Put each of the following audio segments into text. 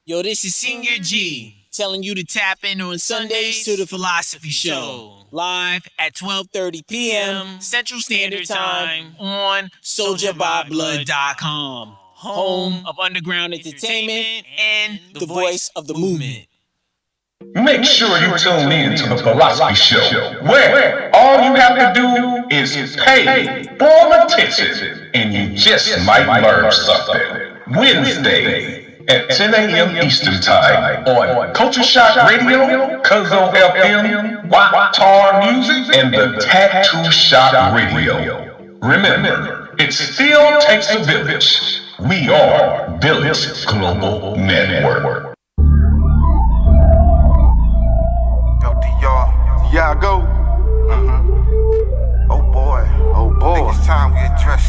Yo, this is Senior G telling you to tap in on Sundays to the Philosopee Show. Live at 12:30 p.m. Central Standard Time on SoldierByBlood.com. Home of underground entertainment and the voice of the movement. Make sure you tune in to the Philosopee Show, where all you have to do is pay for attention, and you just might learn something. Wednesday at 10 a.m. Eastern Time on Culture Shock Radio, Cuzzo FM, Tar Music, and the Tattoo Shop Radio. Remember, it still takes a village. We are Village Global Network. Yeah, I go. Oh boy. Think it's time we address.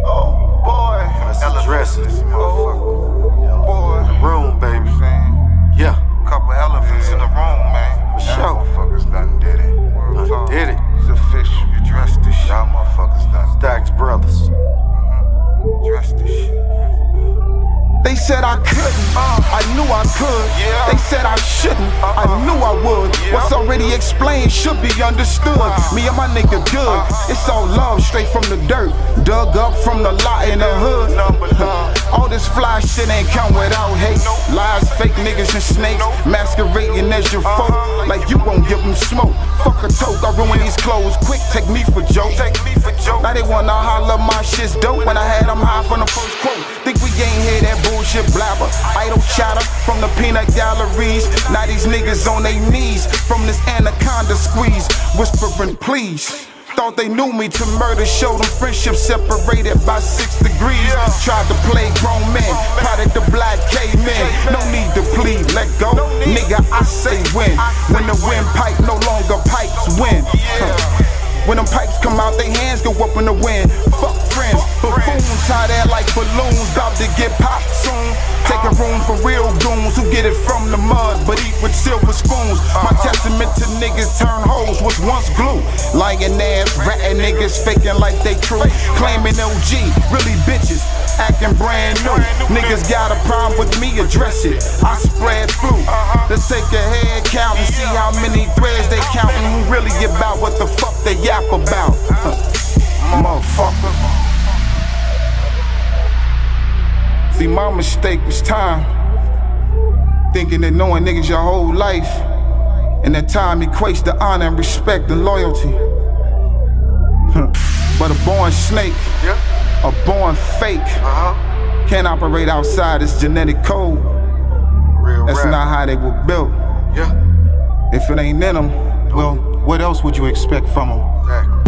Oh boy. Let's address this motherfucker. Boy. In the room, baby. Yeah. Couple elephants in the room, man. For sure. Motherfuckers done did it. Did it. It's official. You address this shit. Y'all motherfuckers done. Stacks Brothers. Address this shit. They said I couldn't, I knew I could. Yeah. They said I shouldn't, I knew I would. Yeah. What's already explained should be understood. Me and my nigga good, it's all love straight from the dirt. Dug up from the lot in the hood. All this fly shit ain't come without hate. Lies, fake niggas and snakes, masquerading as your folk. Like you won't give them smoke. Fuck a toke, I ruin these clothes quick, take me for joke. Now they wanna holler my shit's dope when I had them high from the first quote. Think we ain't hear that bullshit blabber, idle chatter from the peanut galleries. Now these niggas on their knees from this anaconda squeeze, whispering please. Thought they knew me to murder, showed them friendship separated by 6 degrees. Tried to play grown men, product of black cavemen. No need to plead, let go, nigga I say when. When the windpipe no longer pipes win. When them pipes come out, they hands go up in the wind. Fuck friends, buffoons hot air like balloons, about to get popped soon. Take a room for real goons who get it from the mud, but eat with silver spoons. My testament to niggas turn hoes was once glue. Lying ass, ratting niggas faking like they true. Claiming OG, really bitches, acting brand new. Niggas got a problem with me, address it. I spread flu. Let's take a head count and see how many threads they countin'. Who really about what the fuck they yap about? Motherfucker. See, my mistake was time. Thinking that knowing niggas your whole life, and that time equates to honor and respect and loyalty. But a born snake, a born fake, can't operate outside its genetic code. That's not how they were built. If it ain't in them, well, what else would you expect from them?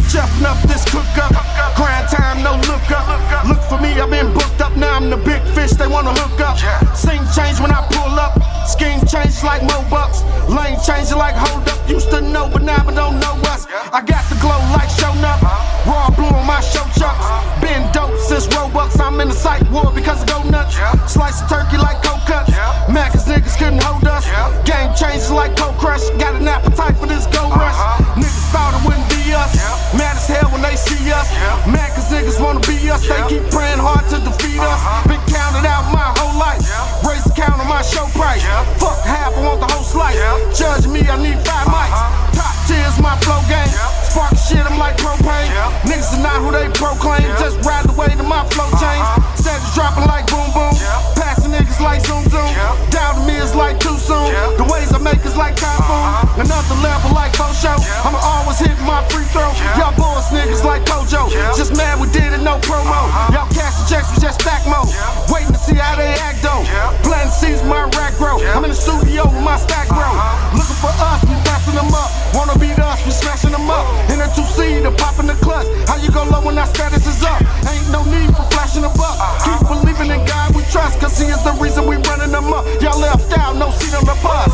Chuffing up this cook up, grind time, no look up. Look for me, I've been booked up, now I'm the big fish, they wanna hook up. Scene change when I pull up, scheme changes like Mobucks. Lane changes like hold up, used to know but now I don't know us. I got the glow like shown up, raw blue on my show chucks. Been dope since Robux, I'm in the psych ward because I go nuts. Slice of turkey like cold cuts, Macca's niggas couldn't hold us. Game changes like cold crush, got an appetite for this gold rush. Niggas thought it wouldn't be us, mad as hell when they see us. Mad cause niggas wanna be us, they keep praying hard to defeat us. Been counted out my whole life, raise the count on my show price. Fuck half, I want the whole slice. Judge me, I need 5 mics. Top tiers, my flow game. Spark shit, I'm like propane. Niggas are not who they proclaim, just ride the way to my flow chains. Status dropping like boom boom, passing niggas like zoom zoom. Down to me is like too soon, the ways I make is like typhoon. Another level like Faux Show, I'ma always hit my free throw. Y'all boys niggas like Kojo, just mad we did it, no promo. Y'all cash the checks, we just stack mode. Waiting to see how they act though. Planting seeds, my rack grow. I'm in the studio with my stack grow. Looking for us, we passing them up. Wanna beat us, we smashing them up. In a 2-seater, popping the clutch. How you go low when our status is up? Ain't no need for flashing a buck. Keep believing in God we trust, cause he is the reason we running them up. Y'all left out, no seat on the bus.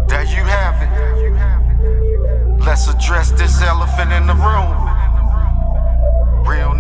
There you have it. Let's address this elephant in the room. Real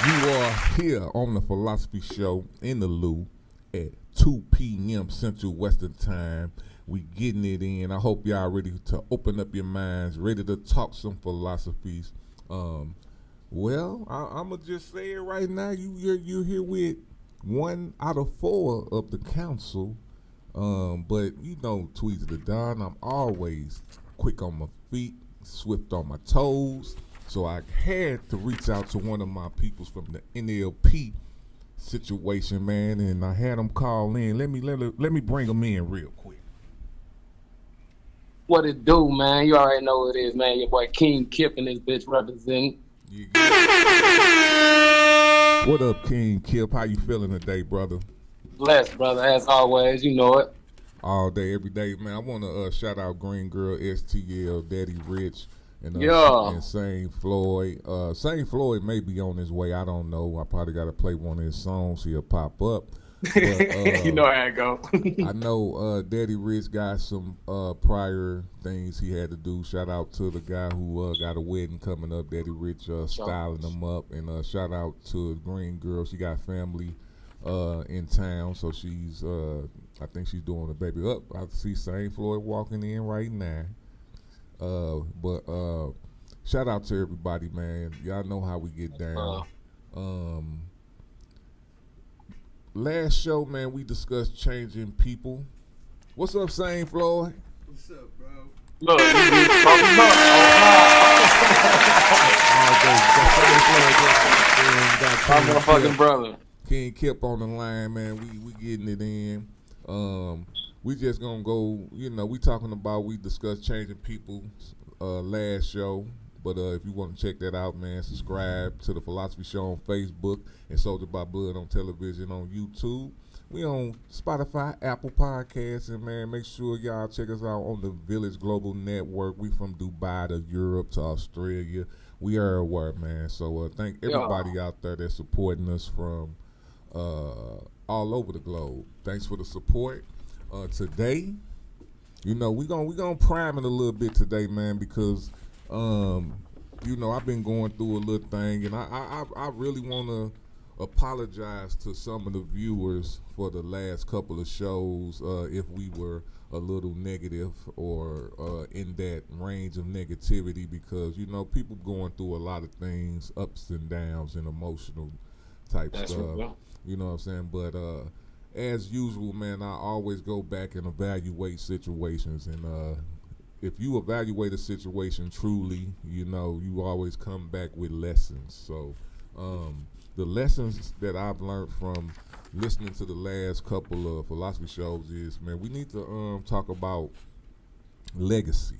You are here on the Philosophy Show in the Lou at 2 p.m. Central Western Time. We getting it in. I hope y'all ready to open up your minds, ready to talk some philosophies. Well, I'm gonna just say it right now. You're here with 1 out of 4 of the council. But you know, Tweezy the Don, I'm always quick on my feet, swift on my toes. So I had to reach out to one of my peoples from the NLP situation, man, and I had them call in. Let me bring them in real quick. What it do, man? You already know what it is, man. Your boy King Kip and this bitch representing. What up, King Kip? How you feeling today, brother? Blessed, brother, as always. You know it. All day, every day, man. I want to shout out Green Girl, STL, Daddy Rich, and Saint Floyd. Saint Floyd may be on his way. I don't know. I probably got to play one of his songs. He'll pop up. But, you know how it go. I know Daddy Rich got some prior things he had to do. Shout out to the guy who got a wedding coming up. Daddy Rich styling them up. And shout out to Green Girl. She got family in town, so she's I think she's doing a baby up. I see Saint Floyd walking in right now. But shout out to everybody, man. Y'all know how we get down. Last show, man, we discussed changing people. What's up, Saint Floyd? What's up, bro? Look, you my motherfucking brother. King Kip on the line, man. We getting it in. We just gonna go, you know, we discussed changing people last show. But if you want to check that out, man, subscribe to the Philosophy Show on Facebook and Soldier by Blood on television on YouTube. We on Spotify, Apple Podcasts, and man, make sure y'all check us out on the Village Global Network. We from Dubai to Europe to Australia. We are aware, man. So thank everybody out there that's supporting us from all over the globe. Thanks for the support. Today, you know, we gonna prime it a little bit today, man, because you know, I've been going through a little thing, and I really want to apologize to some of the viewers for the last couple of shows if we were a little negative or in that range of negativity, because, you know, people going through a lot of things, ups and downs and emotional type stuff. You know what I'm saying? But as usual, man, I always go back and evaluate situations, and if you evaluate a situation truly, you know, you always come back with lessons. So the lessons that I've learned from listening to the last couple of philosophy shows is, man, we need to talk about legacy.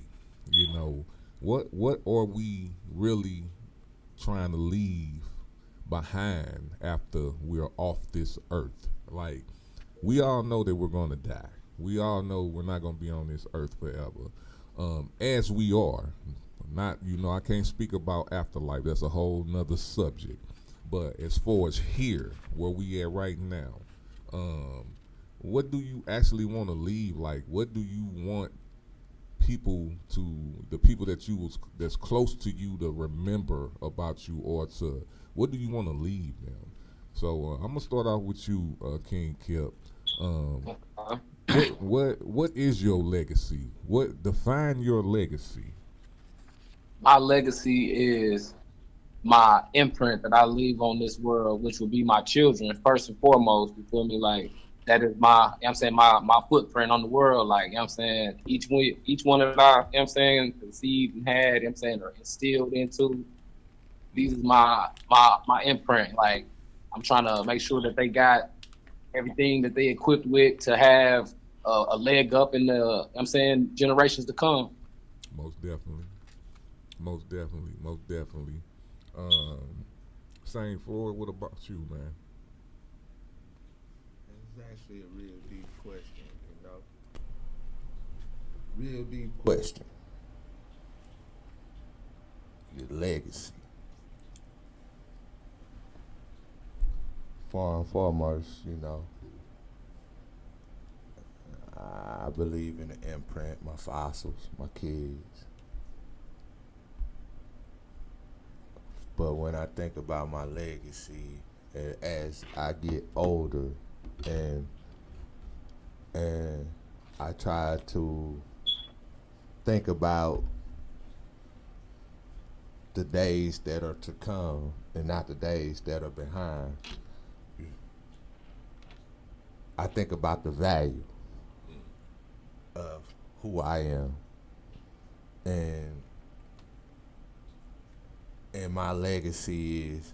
You know, what are we really trying to leave behind after we're off this earth? Like, we all know that we're going to die. We all know we're not going to be on this earth forever. As we are, not, you know, I can't speak about afterlife. That's a whole nother subject. But as far as here, where we at right now, what do you actually want to leave? Like, what do you want the people that's close to you to remember about you, or to, what do you want to leave them? So I'm gonna start off with you, King Kip. What is your legacy? What define your legacy? My legacy is my imprint that I leave on this world, which will be my children first and foremost. You feel me? Like, that is my, you know what I'm saying, my footprint on the world. Like, you know what I'm saying, each one of our, you know what I'm saying, conceived and had, you know what I'm saying, or instilled into. These is my imprint. Like, I'm trying to make sure that they got everything that they equipped with to have a leg up in the, you know what I'm saying, generations to come. Most definitely. Saint Floyd, what about you, man? It's actually a real deep question, you know? Real deep question. Your legacy. Foremost, you know, I believe in the imprint, my fossils, my kids. But when I think about my legacy, as I get older, and I try to think about the days that are to come and not the days that are behind, I think about the value of who I am, and my legacy is,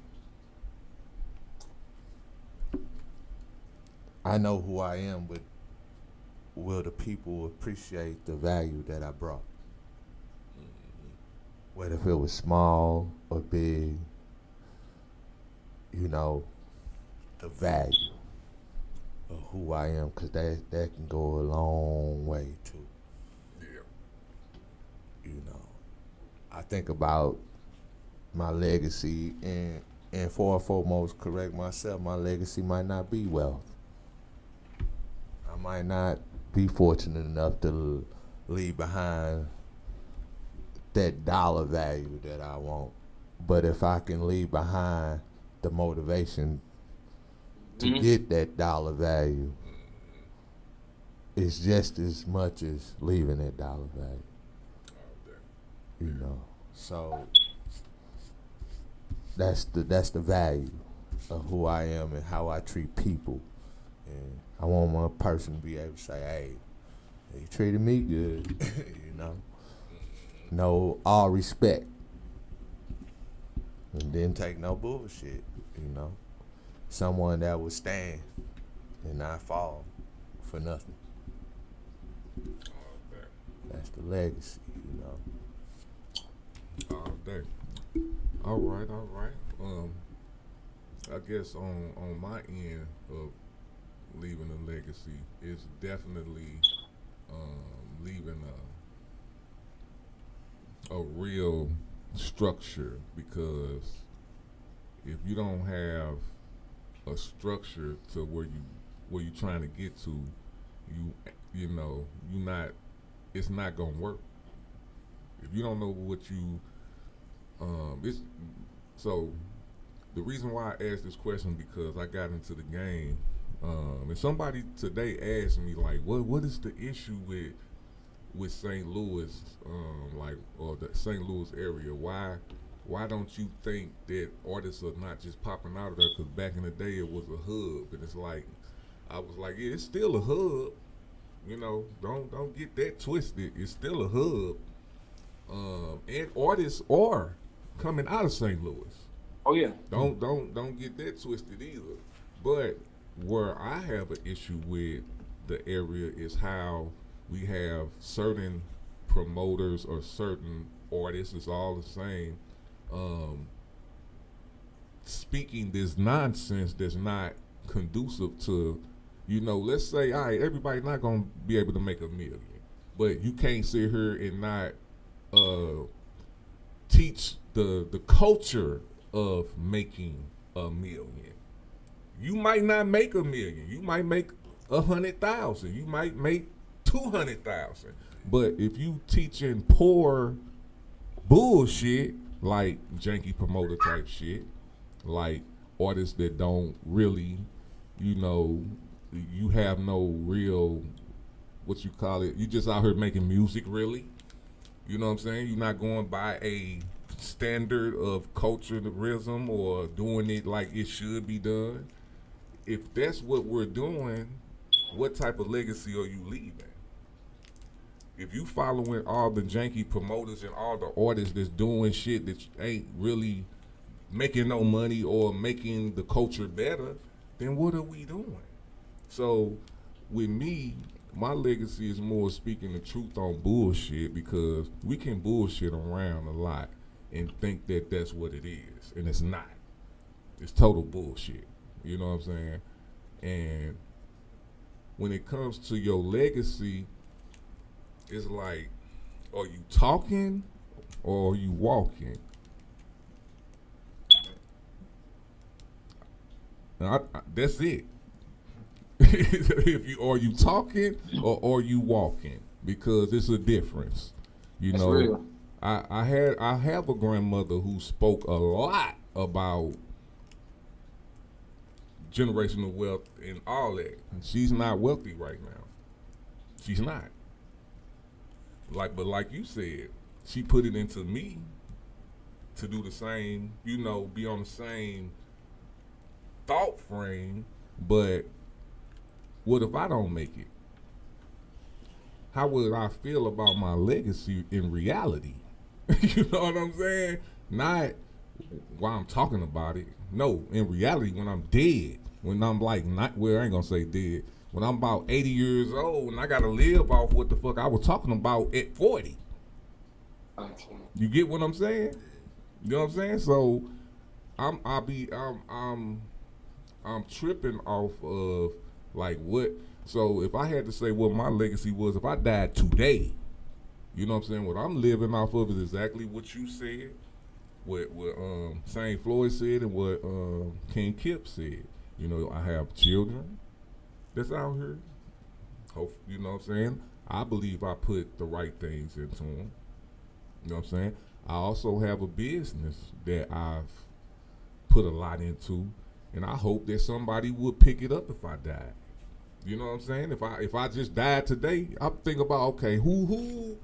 I know who I am, but will the people appreciate the value that I brought? Whether if it was small or big, you know, the value of who I am, because that can go a long way too. Yeah. You know, I think about my legacy, and for and foremost, correct myself, my legacy might not be wealth. I might not be fortunate enough to leave behind that dollar value that I want. But if I can leave behind the motivation to get that dollar value, it's just as much as leaving that dollar value. You know, so that's the value of who I am and how I treat people. And I want one person to be able to say, hey, he treated me good, you know. No, all respect. And didn't take no bullshit, you know. Someone that would stand and not fall for nothing. That's the legacy, you know. All day. All right. I guess on my end of leaving a legacy is definitely leaving a real structure, because if you don't have a structure to where you're trying to get to, you know, it's not gonna work. If you don't know what you so the reason why I asked this question, because I got into the game, and somebody today asked me, like, what is the issue with St. Louis, like, or the St. Louis area? Why don't you think that artists are not just popping out of there? Because back in the day it was a hub, and it's like, I was like, yeah, it's still a hub. You know, don't get that twisted. It's still a hub, and artists are coming out of St. Louis. Oh yeah. Don't get that twisted either. But where I have an issue with the area is how we have certain promoters or certain artists, it's all the same, speaking this nonsense that's not conducive to, you know, let's say, all right, everybody's not gonna be able to make $1 million, but you can't sit here and not teach the culture of making $1 million. You might not make $1 million. You might make 100,000. You might make 200,000. But if you teaching poor bullshit, like janky promoter type shit, like artists that don't really, you know, you have no real, what you call it, you just out here making music, really. You know what I'm saying? You're not going by a standard of culturalism or doing it like it should be done. If that's what we're doing, what type of legacy are you leaving? If you following all the janky promoters and all the artists that's doing shit that ain't really making no money or making the culture better, then what are we doing? So with me, my legacy is more speaking the truth on bullshit, because we can bullshit around a lot and think that that's what it is, and it's not. It's total bullshit. You know what I'm saying? And when it comes to your legacy, it's like, are you talking or are you walking? That's it. If you are you talking or are you walking? Because it's a difference. You That's know, real. I have a grandmother who spoke a lot about generational wealth and all that. And she's not wealthy right now. She's not. But like you said, she put it into me to do the same, be on the same thought frame. But what if I don't make it? How would I feel about my legacy in reality? You know what I'm saying? Not while I'm talking about it. No, in reality, when I'm dead, when I'm I ain't gonna say dead, when I'm about 80 years old and I gotta live off what the fuck I was talking about at 40. You get what I'm saying? You know what I'm saying? So I'm tripping off of what. So if I had to say what my legacy was, if I died today, you know what I'm saying? What I'm living off of is exactly what you said, what St. Floyd said, and what King Kip said. I have children that's out here. You know what I'm saying? I believe I put the right things into them. You know what I'm saying? I also have a business that I've put a lot into, and I hope that somebody would pick it up if I died. You know what I'm saying? If I just died today, I'm thinking about, okay, who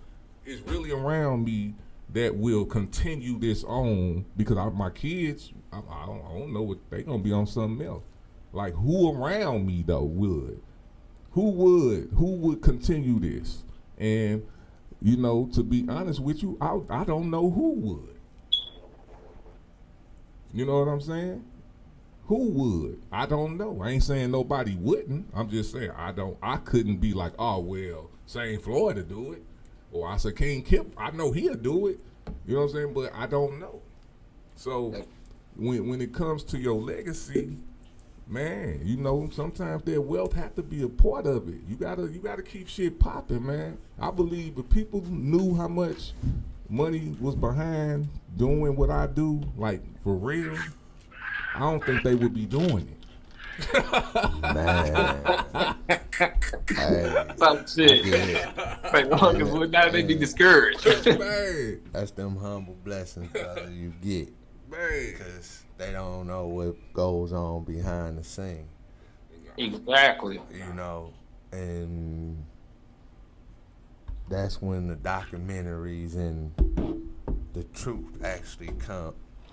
is really around me that will continue this on, because my kids, I don't know what they gonna be on something else. Like, who around me though would? Who would continue this? And to be honest with you, I don't know who would. You know what I'm saying? Who would? I don't know. I ain't saying nobody wouldn't. I'm just saying I couldn't be like, oh well, St. Floyd to do it. Or I said King Kip, I know he'll do it. You know what I'm saying? But I don't know. So when it comes to your legacy, man, sometimes that wealth have to be a part of it. You gotta keep shit popping, man. I believe if people knew how much money was behind doing what I do, like for real, I don't think they would be doing it. Man. Some shit. Now they be discouraged. Man. That's them humble blessings, brother, you get. Man. Because they don't know what goes on behind the scene. Exactly. And that's when the documentaries and the truth actually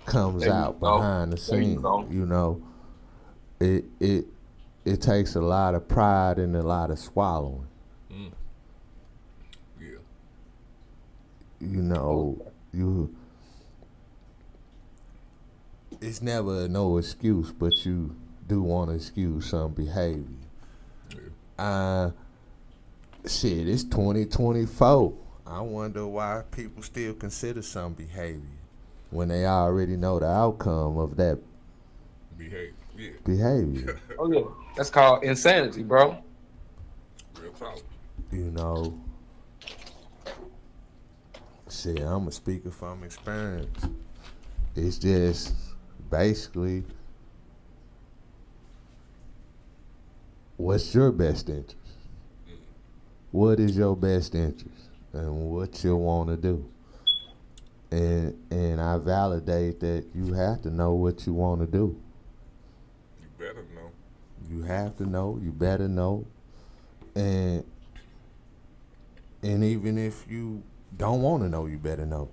comes out behind the scene. It takes a lot of pride and a lot of swallowing. Yeah. It's never no excuse, but you do want to excuse some behavior. Yeah. Shit, it's 2024. I wonder why people still consider some behavior when they already know the outcome of that behavior. Oh yeah, that's called insanity, bro. Real talk. Shit, I'm a speaker from experience. It's just basically, what's your best interest? What is your best interest and what you want to do? And I validate that you have to know what you want to do. You better know. You have to know. You better know. And even if you don't want to know, you better know.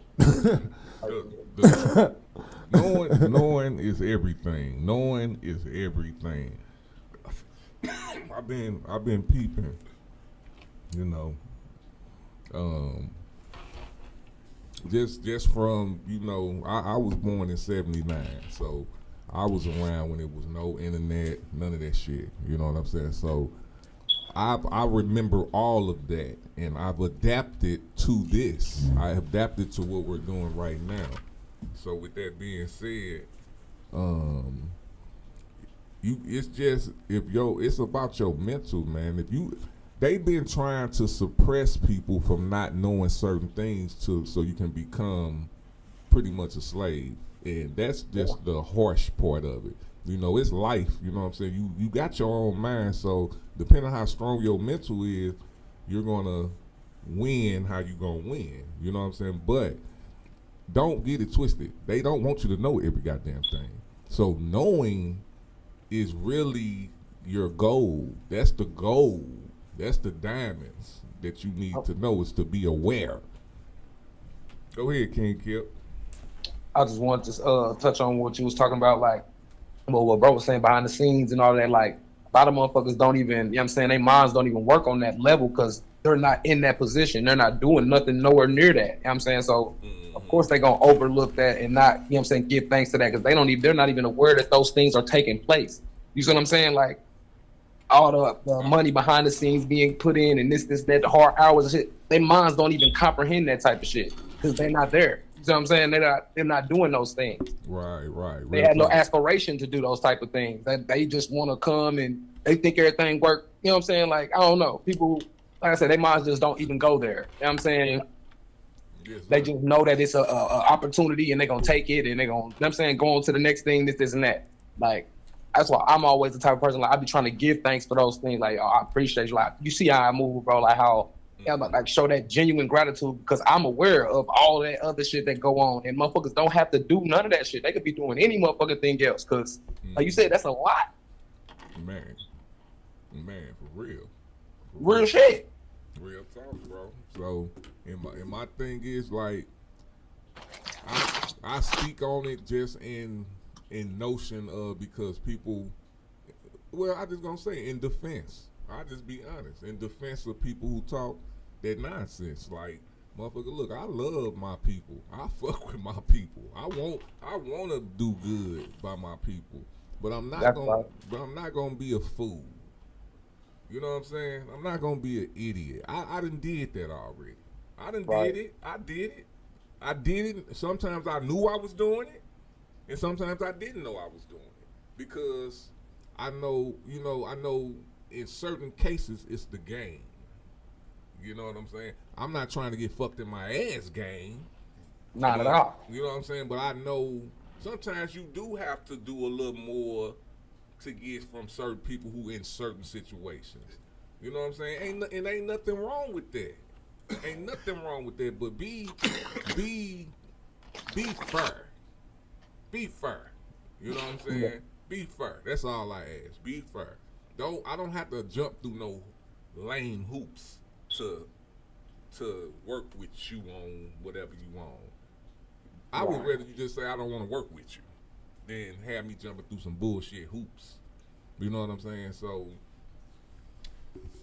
Knowing is everything. Knowing is everything. I've been peeping. Just from, I was born in 79, so I was around when it was no internet, none of that shit. You know what I'm saying? So I remember all of that, and I've adapted to this. I adapted to what we're doing right now. So with that being said, it's about your mental, man. They've been trying to suppress people from not knowing certain things so you can become pretty much a slave. And that's just the harsh part of it. It's life, you know what I'm saying? You got your own mind, so depending on how strong your mental is, you're gonna win how you gonna win. You know what I'm saying? But don't get it twisted. They don't want you to know every goddamn thing. So knowing is really your goal. That's the goal. That's the diamonds that you need to know, is to be aware. Go ahead, King Kip. I just wanted to touch on what you was talking about, like what bro was saying behind the scenes and all that. Like, a lot of motherfuckers don't even, you know what I'm saying, their minds don't even work on that level because they're not in that position. They're not doing nothing nowhere near that. You know what I'm saying? So, of course, they're going to overlook that and not, you know what I'm saying, give thanks to that because they're not even aware that those things are taking place. You see what I'm saying? Like, all the money behind the scenes being put in and this, that, the hard hours and shit, their minds don't even comprehend that type of shit because they're not there. You know what I'm saying? They're not doing those things. Right. They had no aspiration to do those type of things. They just want to come and they think everything work. You know what I'm saying? Like, I don't know. People, like I said, their minds just don't even go there. You know what I'm saying? Yes, they just know that it's a opportunity and they're going to take it and they're going to, you know what I'm saying, go on to the next thing, this and that. Like, that's why I'm always the type of person, like, I be trying to give thanks for those things. Like, oh, I appreciate you. Like, you see how I move, bro. Like, how, like, show that genuine gratitude because I'm aware of all that other shit that go on. And motherfuckers don't have to do none of that shit. They could be doing any motherfucking thing else because, like you said, that's a lot. Man, for real. Real shit. Real talk, bro. So, and my thing is, like, I speak on it just in notion of because people, well, I just gonna say in defense. I just be honest, in defense of people who talk that nonsense. Like, motherfucker, look, I love my people. I fuck with my people. I want to do good by my people, but I'm not gonna be a fool. You know what I'm saying? I'm not gonna be an idiot. I done did that already. I did it. Sometimes I knew I was doing it, and sometimes I didn't know I was doing it because I know in certain cases it's the game. You know what I'm saying? I'm not trying to get fucked in my ass game. Not at all. You know what I'm saying? But I know sometimes you do have to do a little more to get from certain people who in certain situations. You know what I'm saying? Ain't nothing wrong with that. Ain't nothing wrong with that. But be fair. Be fair. You know what I'm saying? Yeah. Be fair. That's all I ask. Be fair. I don't have to jump through no lame hoops to work with you on whatever you want. I would rather you just say I don't want to work with you than have me jumping through some bullshit hoops. You know what I'm saying? So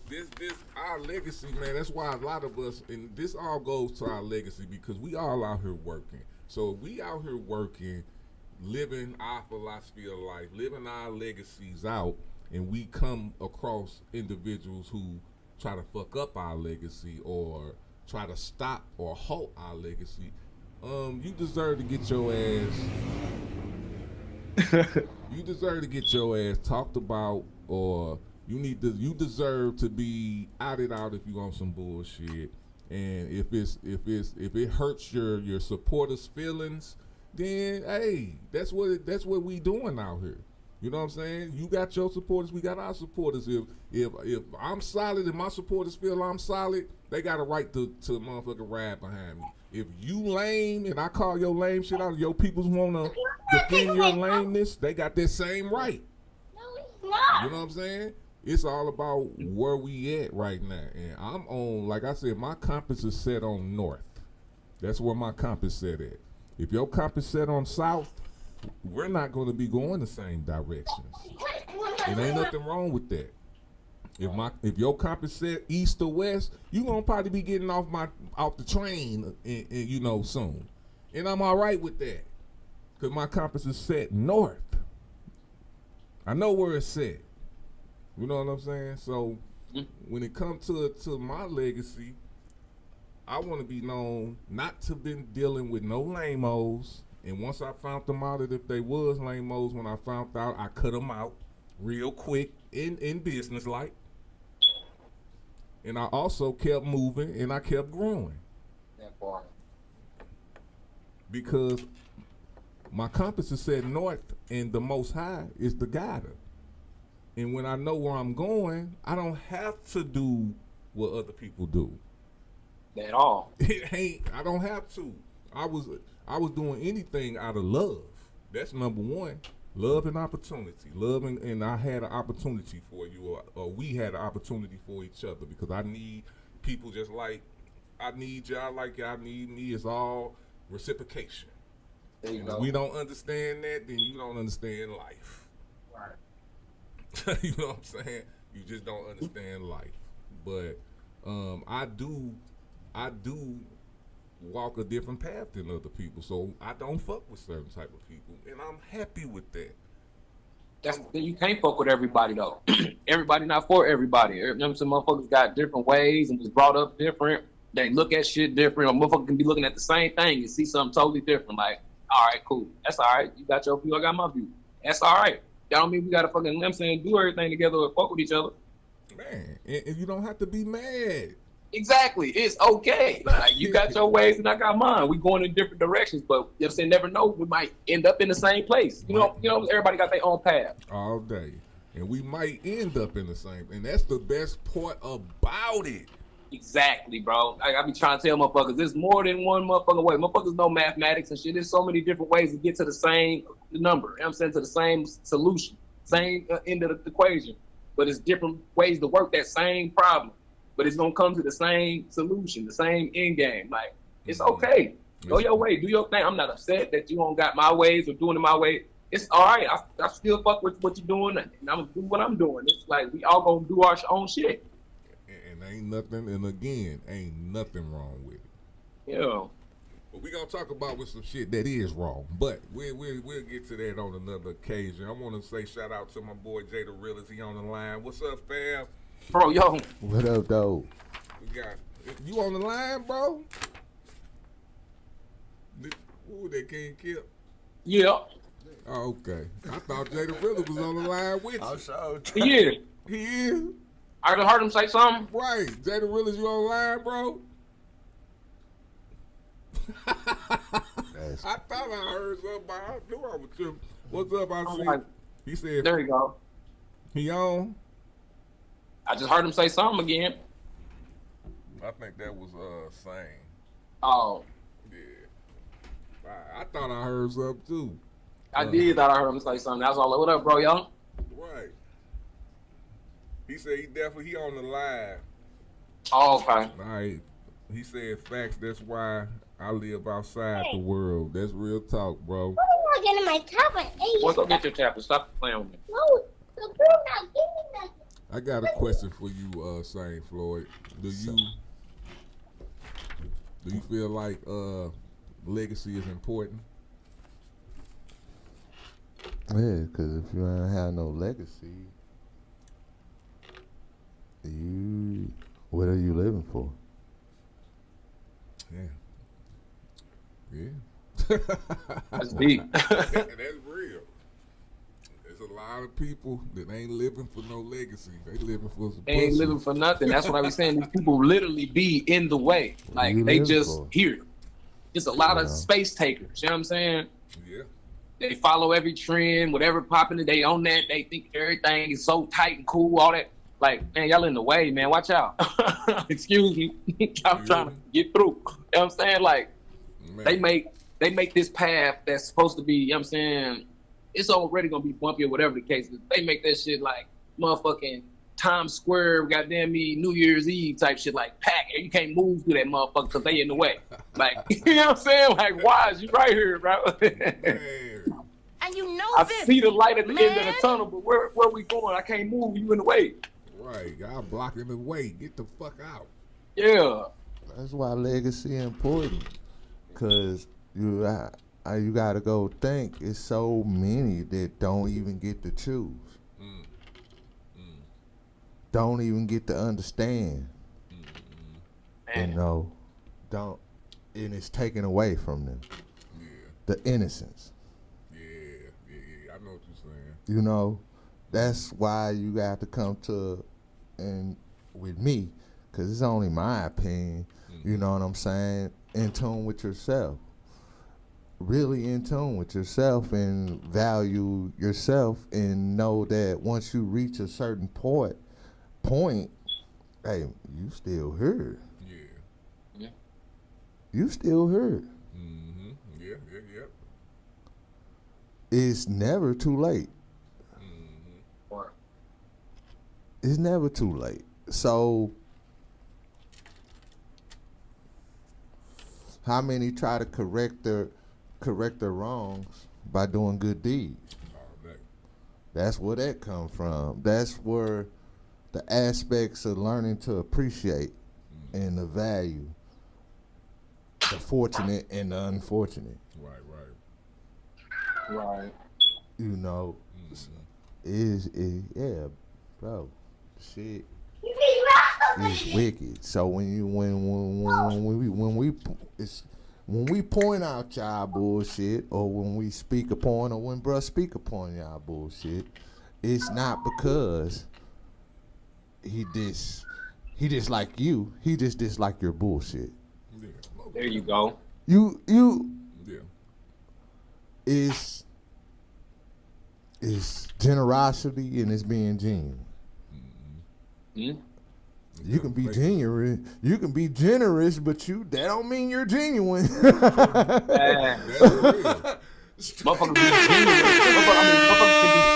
this our legacy, man. That's why a lot of us, and this all goes to our legacy because we all out here working. So if we out here working, living our philosophy of life, living our legacies out, and we come across individuals who try to fuck up our legacy or try to stop or halt our legacy, you deserve to get your ass you deserve to get your ass talked about, or you deserve to be outed out if you on some bullshit. And if it hurts your supporters' feelings, then hey, that's what we doing out here. You know what I'm saying? You got your supporters, we got our supporters. If I'm solid and my supporters feel I'm solid, they got a right to motherfucking ride behind me. If you lame and I call your lame shit out, your peoples wanna defend your lameness, they got that same right. No, it's not. You know what I'm saying? It's all about where we at right now. And I'm on, like I said, my compass is set on north. That's where my compass set at. If your compass set on south, we're not going to be going the same directions. It ain't nothing wrong with that. If your compass set east or west, you gonna probably be getting off the train, soon. And I'm all right with that, cause my compass is set north. I know where it's set. You know what I'm saying? So when it comes to my legacy, I want to be known not to been dealing with no lame-os. And once I found them out that if they was lame-os, when I found out, I cut them out real quick in business like. And I also kept moving and I kept growing. That part. Because my compass is set north and the Most High is the guider. And when I know where I'm going, I don't have to do what other people do. At all. It ain't, I don't have to. I I was doing anything out of love. That's number one. Love and opportunity. Love and I had an opportunity for you, or we had an opportunity for each other, because I need people just like I need y'all, like y'all need me. It's all reciprocation. There you And go. if we don't understand that, then you don't understand life. Right. You know what I'm saying? You just don't understand life. But I do walk a different path than other people, so I don't fuck with certain type of people, and I'm happy with that. You can't fuck with everybody though. Everybody not for everybody. You know what I'm saying? Motherfuckers got different ways and was brought up different. They look at shit different. A motherfucker can be looking at the same thing and see something totally different. Like, all right, cool. That's all right. You got your view, I got my view. That's all right. That don't mean we gotta fucking, you know what I'm saying, do everything together or fuck with each other. Man, and you don't have to be mad. Exactly. It's okay. Like, you got your ways and I got mine. We going in different directions, but you know what I'm saying, never know, we might end up in the same place. You know, everybody got their own path. All day. And we might end up in the same, and that's the best part about it. Exactly, bro. I be trying to tell motherfuckers, there's more than one motherfucking way. Motherfuckers know mathematics and shit. There's so many different ways to get to the same number. You know what I'm saying? To the same solution, same end of the equation. But it's different ways to work that same problem. But it's gonna come to the same solution, the same end game. Like, it's okay. Go your way, do your thing. I'm not upset that you don't got my ways or doing it my way. It's all right. I still fuck with what you're doing, and I'm gonna do what I'm doing. It's like we all gonna do our own shit. And ain't nothing, and again, ain't nothing wrong with it. Yeah. But we gonna talk about with some shit that is wrong. But we'll get to that on another occasion. I want to say shout out to my boy Jay the Realist. He on the line. What's up, fam? Bro, yo. What up, though? We got you on the line, bro. Ooh, that King Kip. Yeah. Oh, okay. I thought Jay the Realist was on the line with you. I'm sure. He is. He is. I just heard him say something. Right. Jay the Realist, you on the line, bro? I thought I heard something, but I knew I was tripping. What's up? I see. Like, He said. there you go. He on? I just heard him say something again. I think that was Sane. Oh. Yeah. I thought I heard something too. I did thought I heard him say something. That's all. Like, what up, bro, yo? Right. He said he on the live. Oh, okay. All right. He said facts. That's why I live outside the world. That's real talk, bro. I'm not getting my tablet. Well, go get your tablet. Stop playing with me. No, the girl not getting that. I got a question for you, Saint Floyd. Do you feel like legacy is important? Yeah, because if you don't have no legacy, what are you living for? Yeah. That's deep. That's real. There's a lot of people that ain't living for no legacy. They living for some They ain't pussy. living for nothing. That's what I be saying. These people literally be in the way. Like, You they live just for? here. It's a lot of Yeah. space takers. You know what I'm saying? Yeah. They follow every trend, whatever popping, they own that. They think everything is so tight and cool, all that. Like, man, y'all in the way, man. Watch out. Excuse me. I'm trying to get through. You know what I'm saying? Like, Man. they make this path that's supposed to be, you know what I'm saying, it's already gonna be bumpy or whatever the case is. They make that shit like motherfucking Times Square, goddamn me, New Year's Eve type shit, like pack. You can't move through that motherfucker because they in the way. Like, you know what I'm saying? Like, why is you right here, bro? Man. And you know I this. see the light at the end of man. the tunnel, but where we going? I can't move. You in the way. Right. Y'all blocking the way. Get the fuck out. Yeah. That's why legacy important. Because you got to go think. It's so many that don't even get to choose. Don't even get to understand. Man. You know, don't, and it's taken away from them. Yeah. The innocence. Yeah. I know what you're saying. You know, that's why you got to come to, and with me, because it's only my opinion, you know what I'm saying, in tune with yourself. Really in tune with yourself and value yourself and know that once you reach a certain point, hey, you still here. Yeah. You still here. Mm-hmm. Yeah. Yeah. It's never too late. It's never too late. So, how many try to correct their wrongs by doing good deeds? That's where that come from. That's where the aspects of learning to appreciate and the value, the fortunate and the unfortunate. Right. You know, yeah, bro. Shit is wicked. So when we point out y'all bullshit, or when we speak upon, or when bruh speak upon y'all bullshit, it's not because he dislike you. He just dislike your bullshit. There you go. You yeah. It's generosity and it's being genuine. Mm-hmm. You can be genuine. You can be generous, but that don't mean you're genuine. Motherfuckers be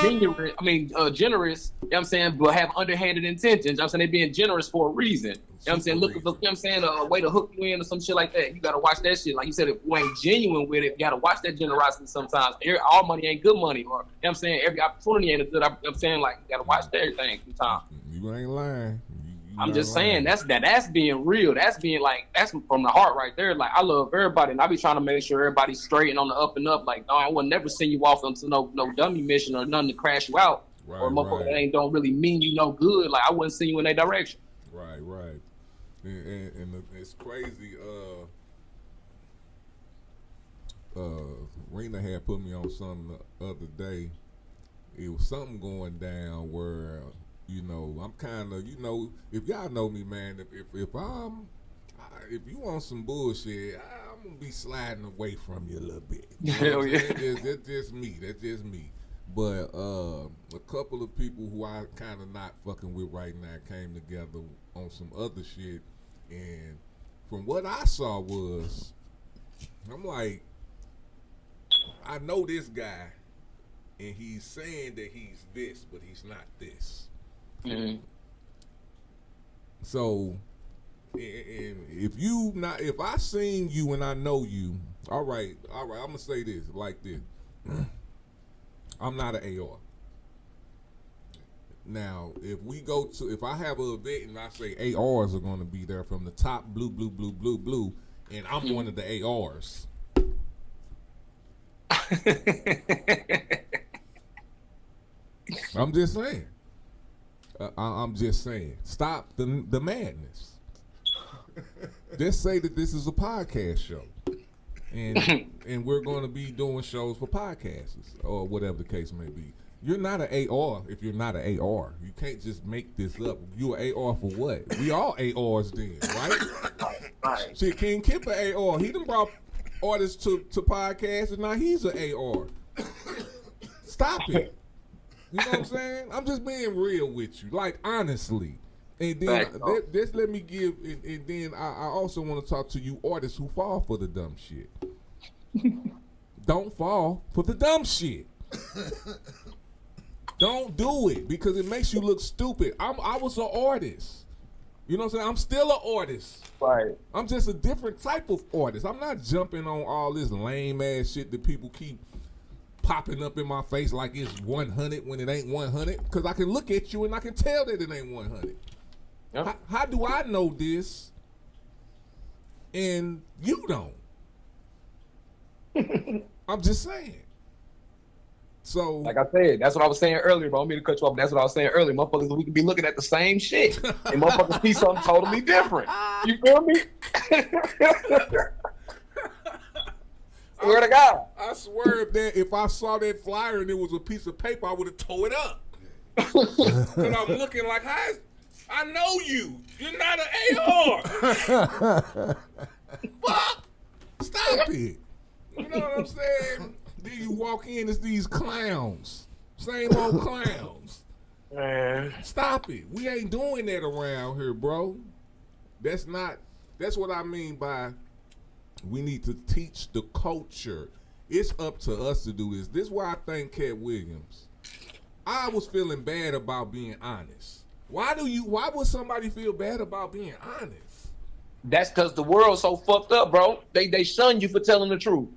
genuine. Generous. You know what I'm saying, but have underhanded intentions. You know what I'm saying, they being generous for a reason. You know what I'm saying, look, you know what I'm saying, a way to hook you in or some shit like that. You gotta watch that shit. Like you said, if you ain't genuine with it, you gotta watch that generosity sometimes. All money ain't good money, or you know what I'm saying, every opportunity ain't a good. I'm saying, like, you gotta watch everything sometimes. You ain't lying. I'm just saying that's being real. That's being like, that's from the heart right there. Like, I love everybody, and I be trying to make sure everybody's straight and on the up and up. Like, no, I will never send you off into no dummy mission or nothing to crash you out, or motherfucker that ain't don't really mean you no good. Like, I wouldn't send you in that direction. Right. And it's crazy. Rena had put me on something the other day. It was something going down where, you know, I'm kind of, you know, if y'all know me, man, if you want some bullshit, I'm gonna be sliding away from you a little bit. You know Hell yeah. That's just me. But a couple of people who I kind of not fucking with right now came together on some other shit, and from what I saw was, I'm like, I know this guy, and he's saying that he's this, but he's not this. Mm-hmm. So, if I seen you and I know you, all right, I'm gonna say this like this. I'm not an AR. Now, if I have an event and I say ARs are gonna be there from the top, blue, and I'm one of the ARs. I'm just saying. I'm just saying. Stop the madness. Just say that this is a podcast show, and we're going to be doing shows for podcasters or whatever the case may be. You're not an AR if you're not an AR. You can't just make this up. You're an AR for what? We all ARs then, right? Right. Shit, King Kip an AR. He done brought artists to podcasts, and now he's an AR. Stop it. You know what I'm saying? I'm just being real with you, like, honestly. And then just let me give, and then I also want to talk to you artists who fall for the dumb shit. Don't fall for the dumb shit. Don't do it, because it makes you look stupid. I was an artist. You know what I'm saying? I'm still an artist. Right. I'm just a different type of artist. I'm not jumping on all this lame ass shit that people keep popping up in my face like it's 100 when it ain't 100, because I can look at you and I can tell that it ain't 100. Yep. How do I know this and you don't? I'm just saying. So, like I said, that's what I was saying earlier, bro. I don't mean to cut you off, but that's what I was saying earlier. Motherfuckers, we could be looking at the same shit, and motherfuckers see something totally different. You feel me? Swear to God. I swear that if I saw that flyer and it was a piece of paper, I would have tore it up. Because I'm looking like, I know you. You're not an AR. Fuck. Stop it. You know what I'm saying? Then you walk in, it's these clowns. Same old clowns. Man. Stop it. We ain't doing that around here, bro. That's what I mean by We need to teach the culture. It's up to us to do this. This is why I thank Cat Williams. I was feeling bad about being honest. Why would somebody feel bad about being honest? That's because the world's so fucked up, bro. They shun you for telling the truth.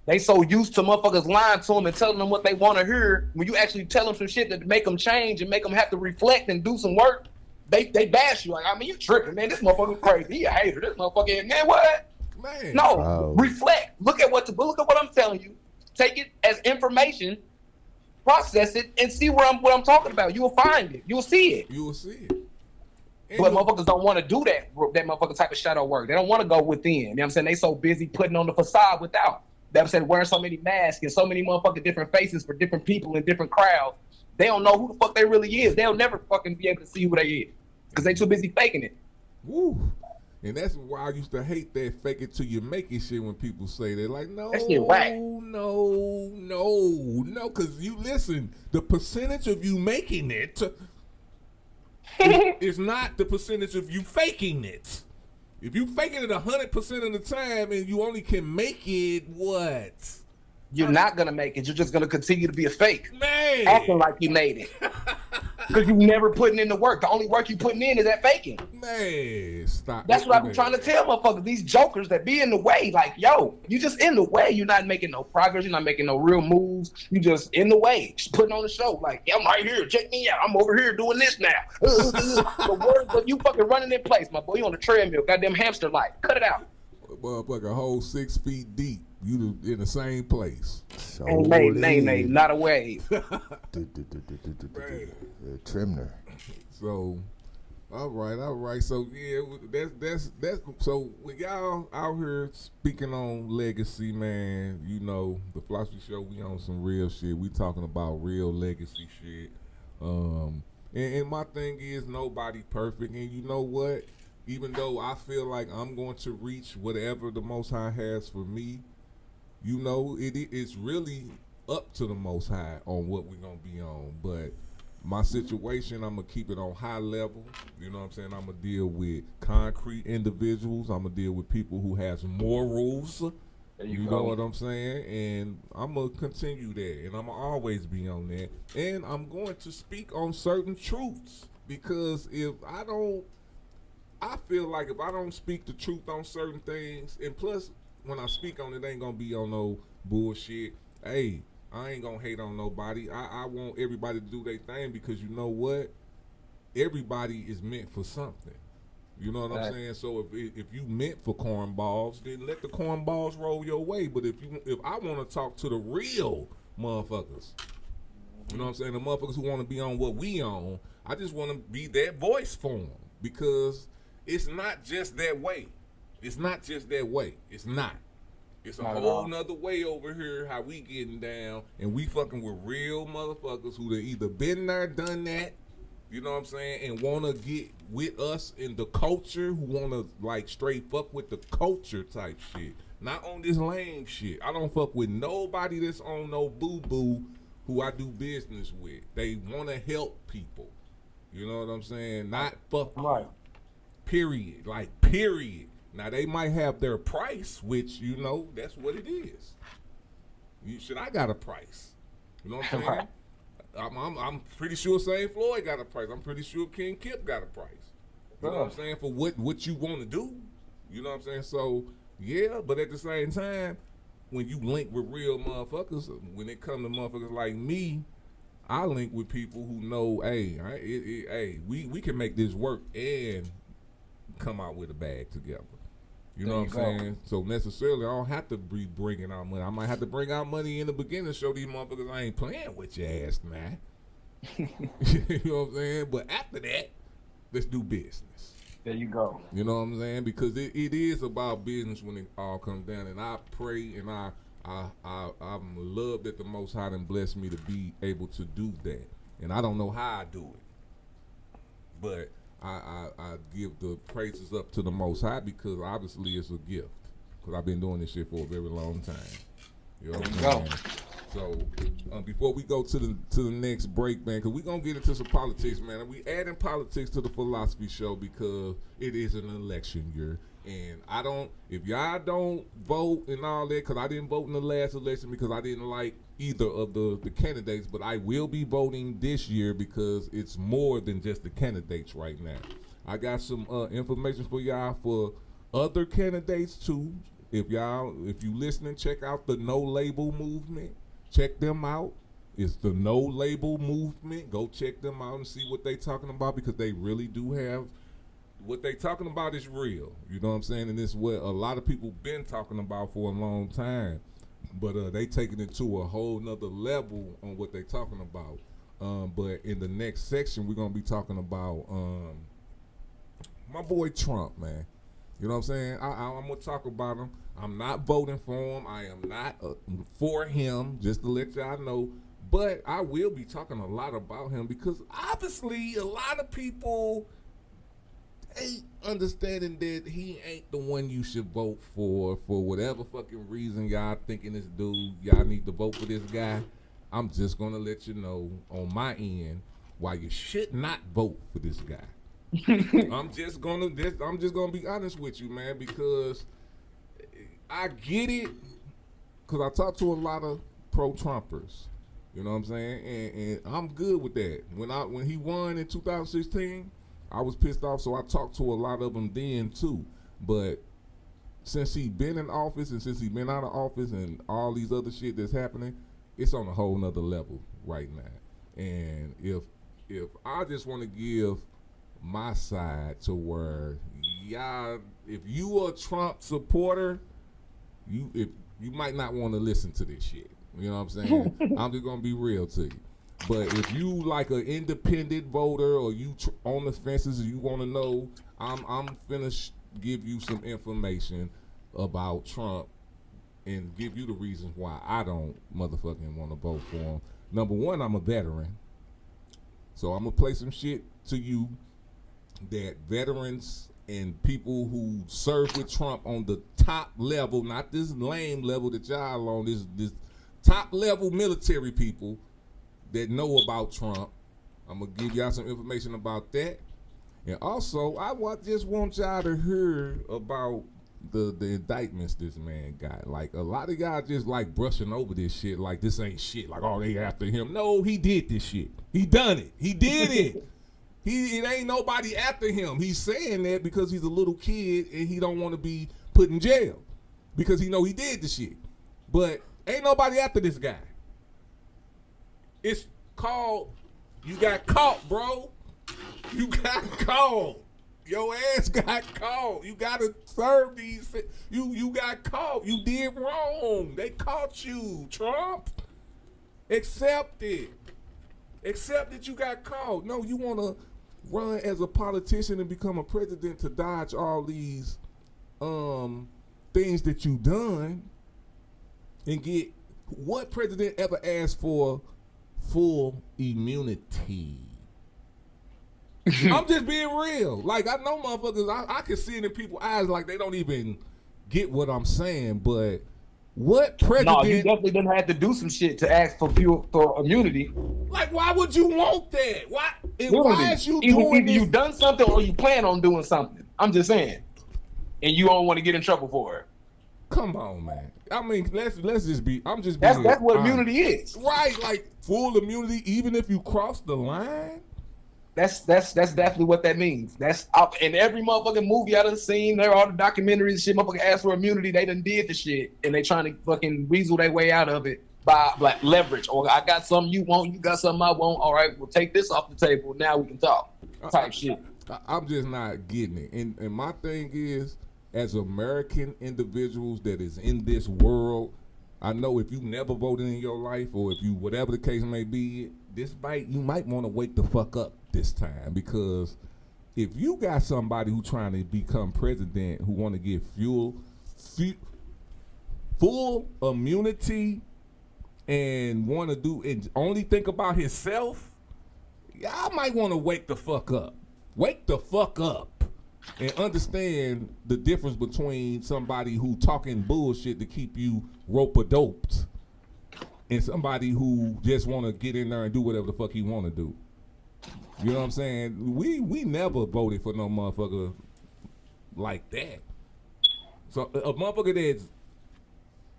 They so used to motherfuckers lying to them and telling them what they want to hear. When you actually tell them some shit that make them change and make them have to reflect and do some work, they bash you. Like, I mean, you tripping, man. This motherfucker crazy. He a hater. This motherfucker, man, what? Man. No, reflect. Look at what I'm telling you. Take it as information, process it, and see what I'm talking about. You will find it. You will see it. You will see it. But motherfuckers don't want to do that motherfucker type of shadow work. They don't want to go within. You know what I'm saying? They so busy putting on the facade without. That said, wearing so many masks and so many motherfucking different faces for different people in different crowds. They don't know who the fuck they really is. They'll never fucking be able to see who they is because they too busy faking it. Woo. And that's why I used to hate that fake it till you make it shit when people say that. Like, no, that shit whack. No, because you listen, the percentage of you making it is not the percentage of you faking it. If you faking it 100% of the time and you only can make it, what? You're not going to make it. You're just going to continue to be a fake. Man. Acting like you made it. Because you never putting in the work. The only work you putting in is that faking. Man, stop. That's what I'm trying to tell motherfuckers. These jokers that be in the way, like, yo, you just in the way. You're not making no progress. You're not making no real moves. You just in the way. Just putting on the show. Like, yeah, I'm right here. Check me out. I'm over here doing this now. The words of you fucking running in place, my boy. You on the treadmill. Goddamn hamster life. Cut it out. Motherfucker, a whole 6 feet deep. You in the same place. So nay, not a wave. Trimner. So, all right. So yeah, that's so with y'all out here speaking on legacy, man. You know, the Philosophy Show, we on some real shit. We talking about real legacy shit. And my thing is nobody perfect, and you know what? Even though I feel like I'm going to reach whatever the Most High has for me, you know, it's really up to the Most High on what we're going to be on. But my situation, I'm going to keep it on high level. You know what I'm saying? I'm going to deal with concrete individuals. I'm going to deal with people who has morals. You know what I'm saying? And I'm going to continue that. And I'm going to always be on that. And I'm going to speak on certain truths. Because I feel like if I don't speak the truth on certain things, and plus, when I speak on it ain't gonna be on no bullshit. Hey, I ain't gonna hate on nobody. I want everybody to do their thing because you know what? Everybody is meant for something. You know what I'm saying? So if you meant for cornballs, then let the cornballs roll your way. But if I want to talk to the real motherfuckers, you know what I'm saying? The motherfuckers who want to be on what we on, I just want to be that voice for them because it's not just that way. It's not just that way. It's not. It's a whole nother way over here how we getting down and we fucking with real motherfuckers who done either been there, done that, you know what I'm saying, and want to get with us in the culture, who want to like straight fuck with the culture type shit. Not on this lame shit. I don't fuck with nobody that's on no boo-boo who I do business with. They want to help people. You know what I'm saying? Not fuck. Right. Period. Like, period. Now, they might have their price, which, you know, that's what it is. I got a price. You know what I'm saying? I'm pretty sure St. Floyd got a price. I'm pretty sure King Kip got a price. You know what I'm saying? For what you want to do. You know what I'm saying? So, yeah, but at the same time, when you link with real motherfuckers, when it come to motherfuckers like me, I link with people who know, hey, we can make this work and come out with a bag together. You know what I'm saying? So necessarily, I don't have to be bringing out money. I might have to bring out money in the beginning to show these motherfuckers I ain't playing with your ass, man. You know what I'm saying? But after that, let's do business. There you go. You know what I'm saying? Because it is about business when it all comes down. And I pray and I'm love that the Most High done blessed me to be able to do that. And I don't know how I do it. But I give the praises up to the Most High because obviously it's a gift. Because I've been doing this shit for a very long time. You know what I'm saying? So before we go to the next break, man, because we're going to get into some politics, man. And we adding politics to the Philosophy Show because it is an election year. And if y'all don't vote and all that, because I didn't vote in the last election because I didn't like either of the candidates, but I will be voting this year because it's more than just the candidates right now. I got some information for y'all for other candidates too. If you listening, check out the No Label movement. Check them out. It's the No Label movement. Go check them out and see what they talking about, because they really do have what they talking about is real. You know what I'm saying? And it's what a lot of people been talking about for a long time. But they taking it to a whole nother level on what they talking about. But in the next section, we're gonna be talking about my boy Trump, man. You know what I'm saying? I'm gonna talk about him. I'm not voting for him. I am not for him, just to let y'all know. But I will be talking a lot about him because obviously a lot of people ain't understanding that he ain't the one you should vote for whatever fucking reason y'all thinking this dude, y'all need to vote for this guy. I'm just gonna let you know on my end why you should not vote for this guy. I'm just gonna be honest with you, man, because I get it, because I talk to a lot of pro-Trumpers. You know what I'm saying? And I'm good with that. When he won in 2016, I was pissed off, so I talked to a lot of them then too. But since he been in office and since he been out of office and all these other shit that's happening, it's on a whole nother level right now. And if I just want to give my side to where y'all, if you a Trump supporter, you might not want to listen to this shit. You know what I'm saying? I'm just gonna be real to you. But if you like an independent voter or you on the fences and you want to know, I'm finna give you some information about Trump and give you the reasons why I don't motherfucking want to vote for him. Number one, I'm a veteran. So I'm gonna play some shit to you that veterans and people who serve with Trump on the top level, not this lame level that y'all on, this top level military people that know about Trump. I'm gonna give y'all some information about that. And also, just want y'all to hear about the indictments this man got. Like, a lot of y'all just like brushing over this shit like this ain't shit. Like, oh, they after him. No, he did this shit. He done it. He did it. It ain't nobody after him. He's saying that because he's a little kid and he don't want to be put in jail because he know he did the shit. But ain't nobody after this guy. It's called, you got caught, bro. You got caught. Your ass got caught. You gotta serve these. You got caught. You did wrong. They caught you, Trump. Accept it. Accept that you got caught. No, you wanna run as a politician and become a president to dodge all these things that you done and get, what president ever asked for full immunity? I'm just being real. Like, I know motherfuckers, I can see it in people's eyes like they don't even get what I'm saying, but what president... No, you definitely didn't have to do some shit to ask for immunity. Like, why would you want that? Why is you doing this? You done something or you plan on doing something. I'm just saying. And you don't want to get in trouble for it. Come on, man. I mean, let's just be, I'm just being That's what immunity is. Right, like full immunity even if you cross the line? That's definitely what that means. That's in every motherfucking movie I done seen. There are all the documentaries and shit. Motherfucking ask for immunity. They done did the shit, and they trying to fucking weasel their way out of it by like leverage. Or I got something you want, you got something I want. All right, we'll take this off the table. Now we can talk. Type shit. I'm just not getting it. And my thing is, as American individuals that is in this world, I know if you never voted in your life, or if you whatever the case may be, you might want to wake the fuck up this time, because if you got somebody who trying to become president who want to get full immunity and want to do and only think about himself, y'all might want to wake the fuck up. Wake the fuck up and understand the difference between somebody who talking bullshit to keep you rope-a-doped and somebody who just want to get in there and do whatever the fuck he want to do. You know what I'm saying? We never voted for no motherfucker like that. So a motherfucker that's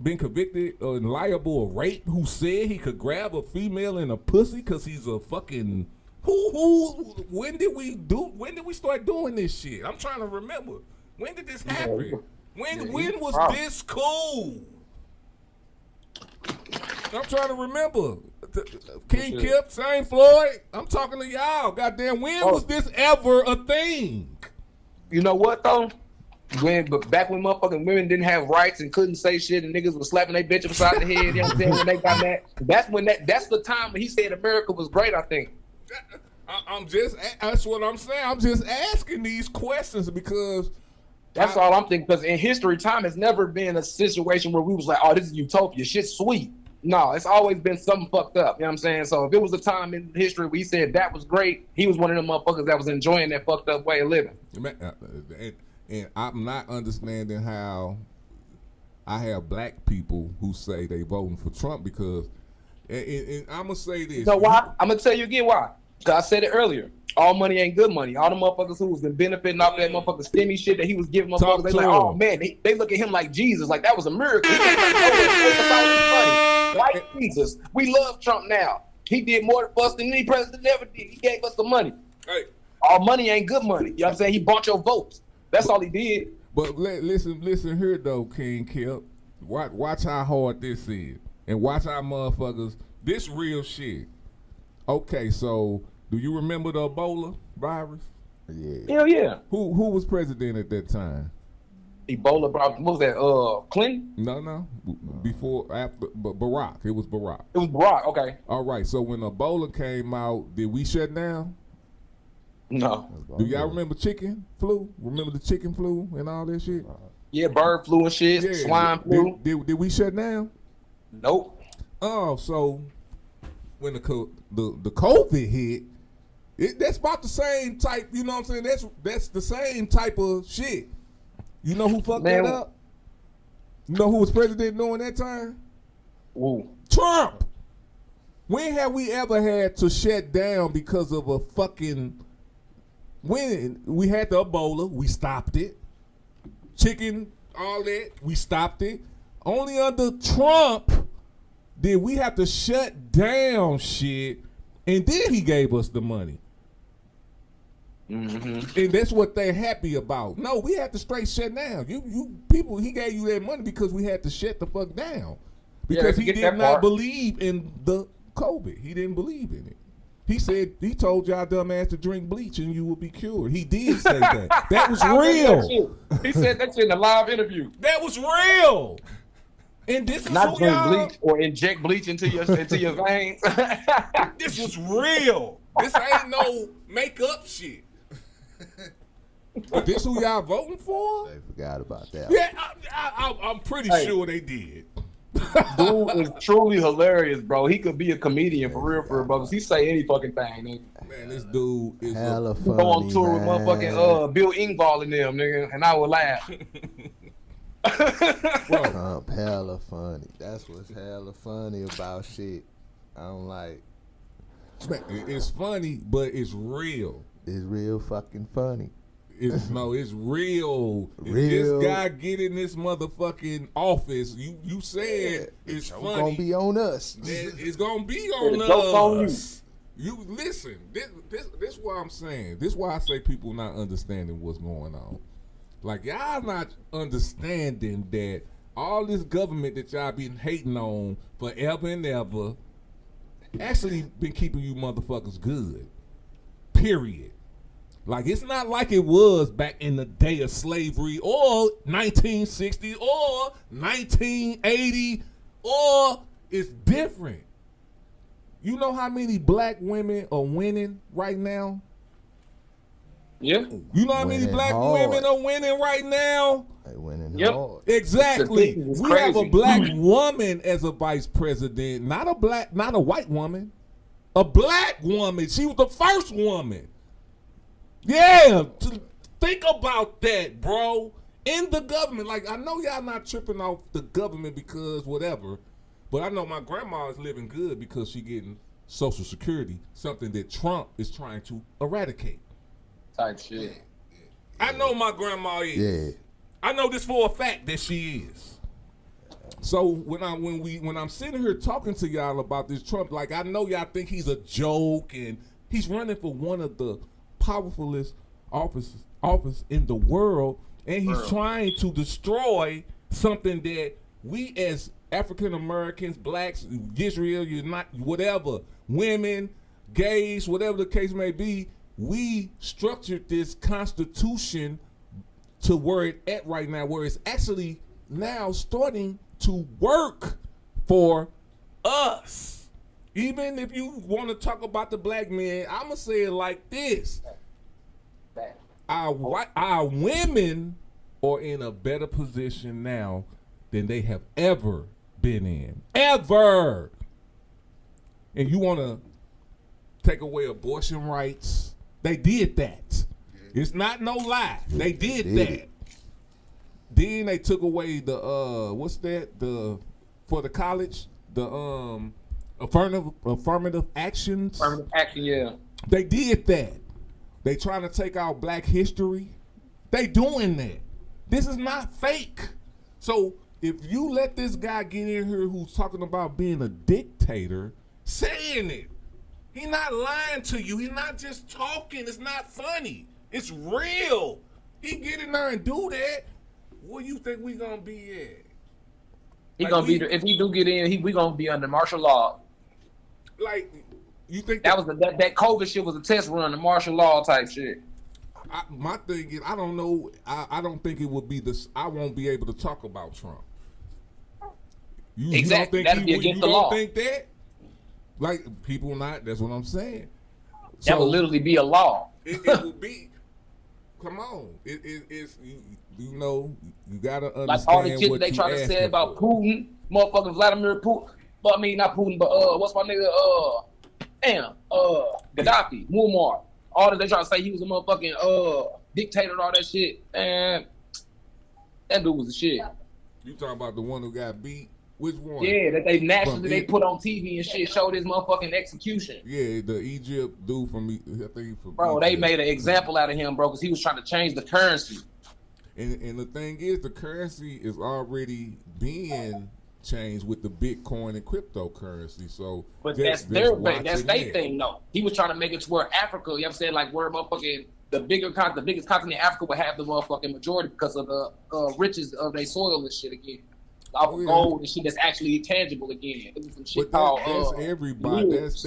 been convicted or liable of rape who said he could grab a female in a pussy because he's a fucking when did we start doing this shit? I'm trying to remember. When did this happen? When was this cool? I'm trying to remember. King Kip, Saint Floyd, I'm talking to y'all. Goddamn, when was this ever a thing? You know what though? Back when motherfucking women didn't have rights and couldn't say shit and niggas was slapping their bitch upside the head, you know what I'm saying? When they got mad, that's the time when he said America was great, I think. That's what I'm saying. I'm just asking these questions because that's all I'm thinking. Because in history, time has never been a situation where we was like, oh, this is utopia. Shit's sweet. No, it's always been something fucked up. You know what I'm saying? So if it was a time in history where he said that was great, he was one of them motherfuckers that was enjoying that fucked up way of living. And I'm not understanding how I have black people who say they voting for Trump because, and I'm going to say this. You know why? I'm going to tell you again why. Because I said it earlier. All money ain't good money. All the motherfuckers who was been benefiting off that motherfucking stimmy shit that he was giving motherfuckers, they like, oh man, they look at him like Jesus, like that was a miracle. He came like, oh, money. Like Jesus. We love Trump now. He did more for us than any president ever did. He gave us the money. Hey. All money ain't good money. You know what I'm saying? He bought your votes. That's all he did. But listen here though, King Kip. Watch how hard this is. And watch how motherfuckers, this real shit. Okay, so do you remember the Ebola virus? Yeah. Hell yeah. Who was president at that time? Ebola, what was that? Clinton? No. Before, after, Barack. It was Barack. It was Barack. Okay. All right. So when Ebola came out, did we shut down? No. Do y'all remember chicken flu? Remember the chicken flu and all that shit? Yeah, bird flu and shit. Yeah. Swine flu. Did we shut down? Nope. Oh, so when the COVID hit, that's about the same type. You know what I'm saying? That's the same type of shit. You know who fucked that up? You know who was president during that time? Ooh. Trump. When have we ever had to shut down because of a fucking? When we had the Ebola, we stopped it. Chicken, all that, we stopped it. Only under Trump did we have to shut down shit, and then he gave us the money. Mm-hmm. And that's what they're happy about. No, we had to straight shut down. You people, he gave you that money because we had to shut the fuck down. Because he did not believe in the COVID. He didn't believe in it. He said, he told y'all dumbass to drink bleach and you will be cured. He did say that. That was real. He said that shit in a live interview. That was real. And this is not drink bleach or inject bleach into your veins. This was real. This ain't no makeup shit. But this who y'all voting for? They forgot about that. Yeah, I'm pretty sure they did. Dude is truly hilarious, bro. He could be a comedian for real, bro. Because he say any fucking thing, nigga. Man, this dude is hella funny. Go on tour with motherfucking Bill Engvall and them, nigga, and I would laugh. Trump hella funny. That's what's hella funny about shit. I don't like. Man, it's funny, but it's real. It's real fucking funny. It's real. If this guy get in this motherfucking office, you said it's funny. It's gonna be on us. It's gonna be on us. You listen. This what I'm saying. This why I say people not understanding what's going on. Like y'all not understanding that all this government that y'all been hating on forever and ever actually been keeping you motherfuckers good. Period. Like, it's not like it was back in the day of slavery or 1960 or 1980 or it's different. You know how many black women are winning right now? Yeah. You know how many black women are winning right now? They winning hard. Exactly. We have a black woman as a vice president, not a white woman. A black woman. She was the first woman. Yeah, think about that, bro. In the government, like I know y'all not tripping off the government because whatever, but I know my grandma is living good because she getting Social Security, something that Trump is trying to eradicate. Type shit. I know my grandma is. Yeah. I know this for a fact that she is. So when I'm sitting here talking to y'all about this Trump, like I know y'all think he's a joke and he's running for one of the powerfulest office in the world, and he's trying to destroy something that we as African Americans, blacks, Israel, you're not whatever, women, gays, whatever the case may be, we structured this constitution to where it's at right now, where it's actually now starting to work for us. Even if you want to talk about the black man, I'm going to say it like this. Our women are in a better position now than they have ever been in. Ever. And you want to take away abortion rights? They did that. It's not no lie. They did that. Then they took away the what's that? For the college, the affirmative actions. Affirmative action, yeah. They did that. They trying to take out black history. They doing that. This is not fake. So if you let this guy get in here who's talking about being a dictator, saying it, he's not lying to you. He's not just talking. It's not funny. It's real. He get in there and do that. Where you think we gonna be at? He gonna be if he do get in, we gonna be under martial law. Like you think that was that COVID shit was a test run, the martial law type shit. My thing is, I don't know. I don't think it would be this. I won't be able to talk about Trump. Exactly. You That'd be against the law. Think that? Like people not. That's what I'm saying. That would literally be a law. It would be. Come on. It's you know you gotta understand like all the shit what they try to say about for. Putin, motherfucking Vladimir Putin. But I mean not Putin, but what's my nigga? Gaddafi, Muammar. All that they try to say he was a motherfucking dictator and all that shit. And that dude was the shit. You talking about the one who got beat? Which one? Yeah, that they nationally they put on TV and shit, showed his motherfucking execution. Yeah, the Egypt dude from I think from bro, Egypt. They made an example out of him, bro, because he was trying to change the currency. And the thing is, the currency is already being changed with the Bitcoin and cryptocurrency. So, but that's their thing, though. He was trying to make it to where Africa, you know what I'm saying, like where motherfucking the biggest continent, Africa, would have the motherfucking majority because of the riches of their soil and shit again. Gold and shit that's actually tangible again. It was some shit called that's everybody. That's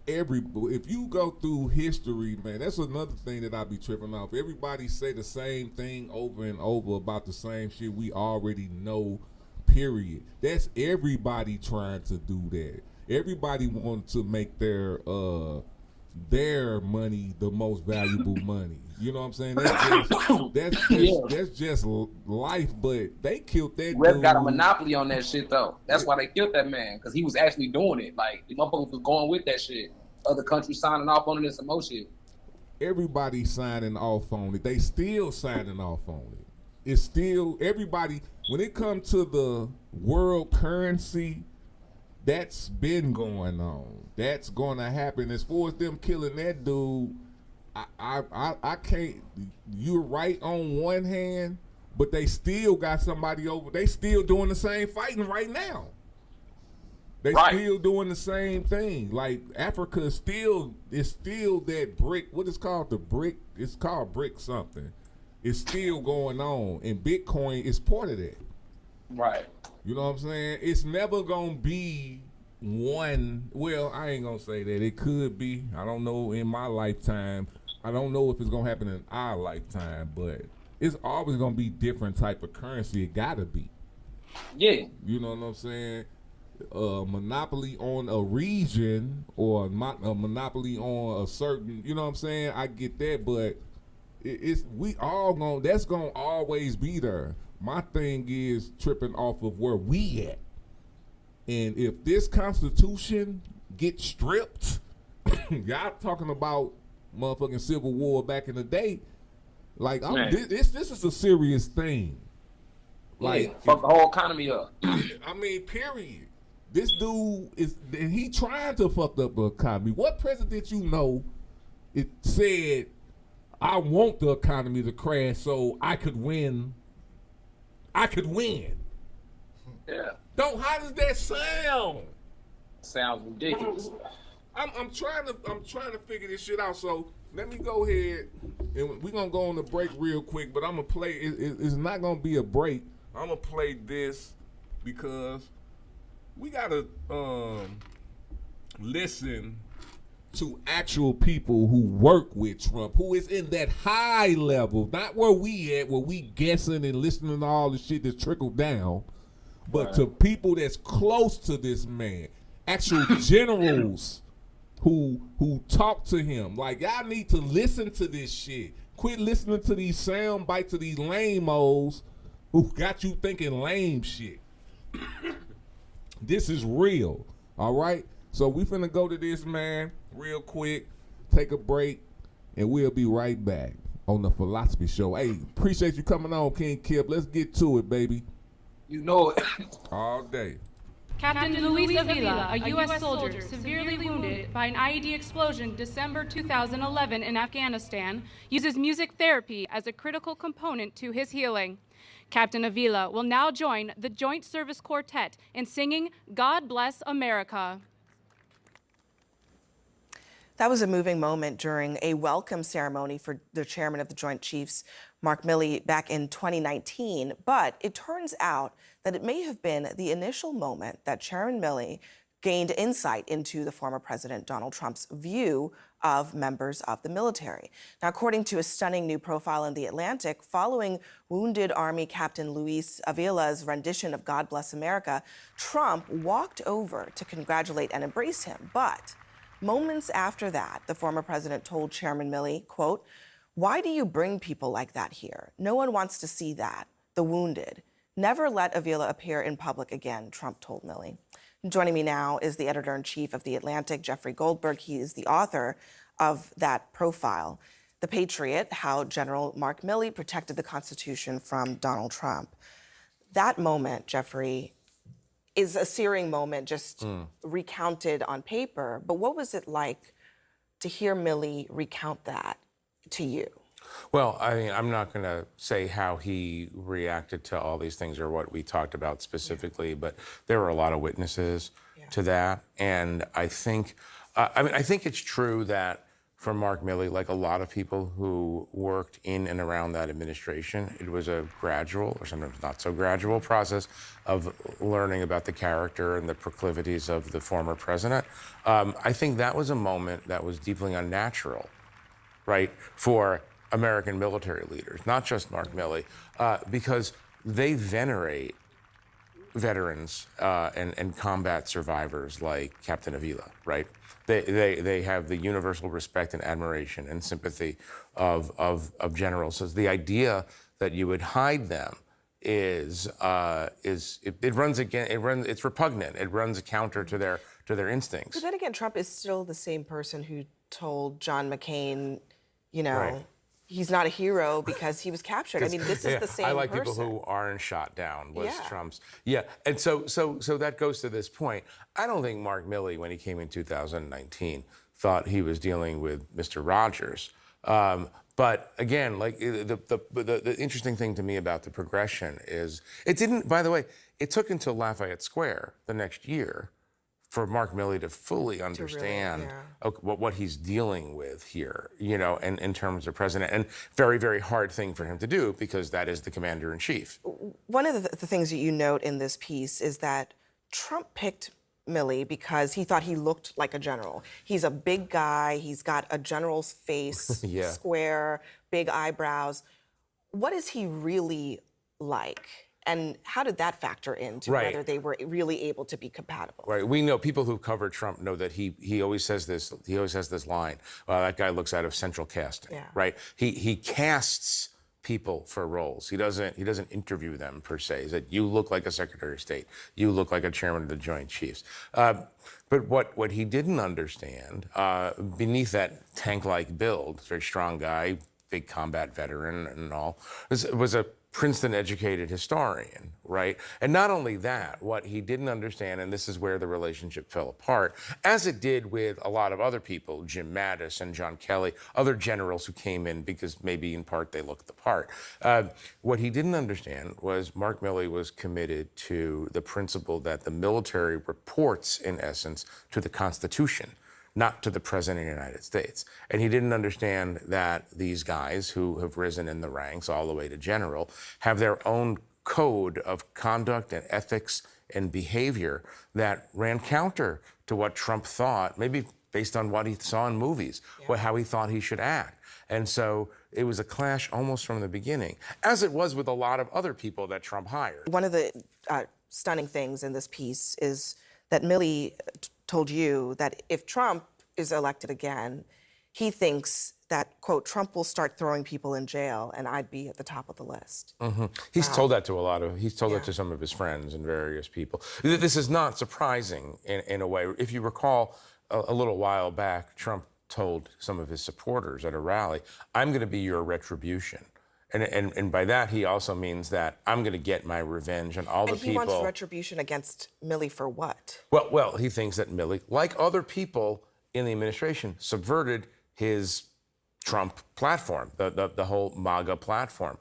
every. If you go through history, man, that's another thing that I be tripping off. Everybody say the same thing over and over about the same shit we already know. Period. That's everybody trying to do that. Everybody wants to make their money the most valuable money. You know what I'm saying? That's just life. But they killed that Red dude. got a monopoly on that shit though. That's why they killed that man, because he was actually doing it. Like the motherfuckers was going with that shit. Other countries signing off on it and some more shit. Everybody signing off on it. They still signing off on it. It's still everybody. When it comes to the world currency, that's been going on. That's going to happen. As far as them killing that dude, I can't. You're right on one hand, but they still got somebody over. They still doing the same fighting right now. They still doing the same thing. Like Africa is still that brick. What is called the brick? It's called brick something. It's still going on, and Bitcoin is part of that. Right. You know what I'm saying? It's never gonna be one. Well, I ain't gonna say that. It could be. I don't know in my lifetime. I don't know if it's gonna happen in our lifetime, but it's always gonna be different type of currency. It gotta be. Yeah. You know what I'm saying? Monopoly on a region or a monopoly on a certain. You know what I'm saying? I get that, but that's gonna always be there. My thing is tripping off of where we at. And if this Constitution gets stripped, y'all talking about motherfucking Civil War back in the day, like this is a serious thing. Like fuck the whole economy up. I mean, period. This dude and he trying to fuck up the economy. What president you know it said, I want the economy to crash so I could win I could win. Yeah. How does that sound? Sounds ridiculous. I'm trying to figure this shit out. So let me go ahead and we're gonna go on the break real quick. But I'm gonna play. It's not gonna be a break. I'm gonna play this because we gotta listen to actual people who work with Trump, who is in that high level, not where we at, where we guessing and listening to all the shit that's trickled down, but to people that's close to this man, actual generals who talk to him. Like, y'all need to listen to this shit. Quit listening to these sound bites of these lame-os who got you thinking lame shit. This is real, all right? So we finna go to this, man, real quick, take a break, and we'll be right back on the Philosophy Show. Hey, appreciate you coming on, King Kip. Let's get to it, baby. You know it. All day. Captain Luis Avila, a U.S. soldier severely wounded by an IED explosion December 2011 in Afghanistan, uses music therapy as a critical component to his healing. Captain Avila will now join the Joint Service Quartet in singing God Bless America. That was a moving moment during a welcome ceremony for the chairman of the Joint Chiefs, Mark Milley, back in 2019. But it turns out that it may have been the initial moment that Chairman Milley gained insight into the former President Donald Trump's view of members of the military. Now, according to a stunning new profile in The Atlantic, following wounded Army Captain Luis Avila's rendition of God Bless America, Trump walked over to congratulate and embrace him. But moments after that, the former president told Chairman Milley, quote, "Why do you bring people like that here? No one wants to see that, the wounded. Never let Avila appear in public again," Trump told Milley. Joining me now is the editor-in-chief of The Atlantic, Jeffrey Goldberg. He is the author of that profile, The Patriot, How General Mark Milley Protected the Constitution from Donald Trump. That moment, Jeffrey, is a searing moment, just recounted on paper. But what was it like to hear Milley recount that to you? Well, I mean, I'm not going to say how he reacted to all these things or what we talked about specifically, but there were a lot of witnesses to that. And I think, I think it's true that for Mark Milley, like a lot of people who worked in and around that administration, it was a gradual, or sometimes not so gradual, process of learning about the character and the proclivities of the former president. I think that was a moment that was deeply unnatural, right, for American military leaders, not just Mark Milley, because they venerate veterans and combat survivors like Captain Avila, right? They have the universal respect and admiration and sympathy of generals. So the idea that you would hide them it's repugnant. It runs counter to their instincts. But then again, Trump is still the same person who told John McCain, you know, Right. he's not a hero because he was captured. I mean, this is the same I like person. people who aren't shot down was Yeah. Trump's. Yeah, and so that goes to this point. I don't think Mark Milley, when he came in 2019, thought he was dealing with Mr. Rogers. But again, like the interesting thing to me about the progression is it didn't. By the way, it took until Lafayette Square the next year for Mark Milley to fully understand what he's dealing with here, you know, and in terms of president, and very, very hard thing for him to do because that is the commander in chief. One of the things that you note in this piece is that Trump picked Milley because he thought he looked like a general. He's a big guy. He's got a general's face, Yeah. square, big eyebrows. What is he really like? And how did that factor into Right. whether they were really able to be compatible? Right. We know people who cover Trump know that he always says this. He always has this line. That guy looks out of central casting. Yeah. Right. He casts people for roles. He doesn't interview them per se. He said, you look like a Secretary of State. You look like a chairman of the Joint Chiefs. But what he didn't understand beneath that tank-like build, very strong guy, big combat veteran and all, was a Princeton-educated historian, right? And not only that, what he didn't understand, and this is where the relationship fell apart, as it did with a lot of other people, Jim Mattis and John Kelly, other generals who came in because maybe in part they looked the part. What he didn't understand was Mark Milley was committed to the principle that the military reports, in essence, to the Constitution, not to the President of the United States. And he didn't understand that these guys who have risen in the ranks all the way to general have their own code of conduct and ethics and behavior that ran counter to what Trump thought, maybe based on what he saw in movies, or how he thought he should act. And so it was a clash almost from the beginning, as it was with a lot of other people that Trump hired. One of the stunning things in this piece is that Milley told you that if Trump is elected again, he thinks that, quote, Trump will start throwing people in jail and I'd be at the top of the list. He's told that to he's told that to some of his friends and various people. This is not surprising in a way. If you recall, a little while back, Trump told some of his supporters at a rally, I'm going to be your retribution. And by that, he also means that I'm going to get my revenge on all the people. And he wants retribution against Milley for what? Well, he thinks that Milley, like other people in the administration, subverted his Trump platform, the whole MAGA platform.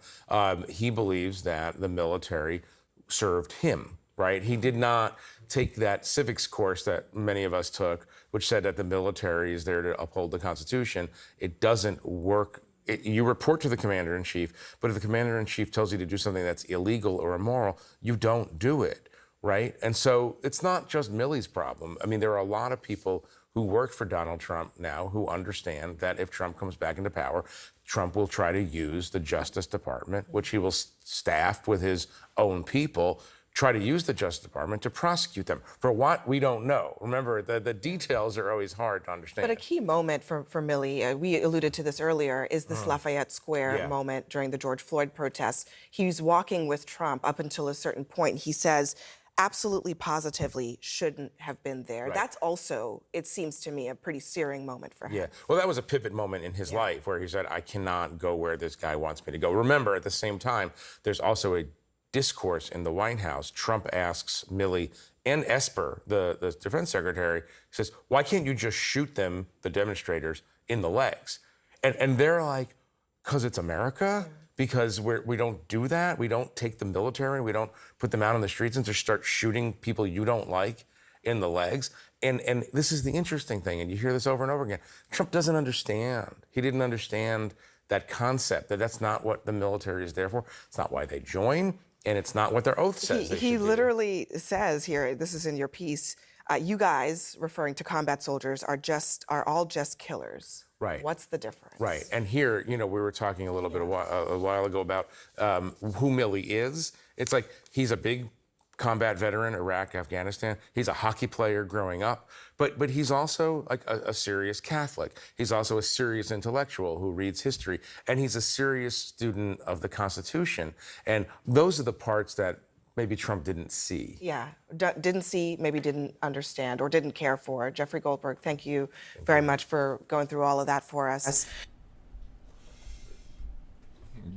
He believes that the military served him, right? He did not take that civics course that many of us took, which said that the military is there to uphold the Constitution. It doesn't work. You report to the commander-in-chief, but if the commander-in-chief tells you to do something that's illegal or immoral, you don't do it, right? And so it's not just Milley's problem. I mean, there are a lot of people who work for Donald Trump now who understand that if Trump comes back into power, Trump will try to use the Justice Department, which he will staff with his own people, try to use the Justice Department to prosecute them for what we don't know. Remember, the details are always hard to understand. But a key moment for Milley, we alluded to this earlier, is this Lafayette Square moment during the George Floyd protests. He's walking with Trump up until a certain point. He says, absolutely positively shouldn't have been there. Right. That's also, it seems to me, a pretty searing moment for him. Yeah, well, that was a pivot moment in his life where he said, I cannot go where this guy wants me to go. Remember, at the same time, there's also a discourse in the White House. Trump asks Milley and Esper, the defense secretary, says, why can't you just shoot them, the demonstrators, in the legs? And they're like, because it's America? Because we don't do that? We don't take the military, we don't put them out on the streets and just start shooting people you don't like in the legs? And this is the interesting thing, and you hear this over and over again. Trump doesn't understand. He didn't understand that concept, that's not what the military is there for. It's not why they join. And it's not what their oath says. He literally says here, this is in your piece, you guys, referring to combat soldiers, are all just killers. Right. What's the difference? Right. And here, we were talking a little bit a while ago about who Milley is. It's like he's a big combat veteran, Iraq, Afghanistan. He's a hockey player growing up, but he's also like a serious Catholic. He's also a serious intellectual who reads history, and he's a serious student of the Constitution. And those are the parts that maybe Trump didn't see. Yeah, didn't see, maybe didn't understand or didn't care for. Jeffrey Goldberg, thank you very much for going through all of that for us.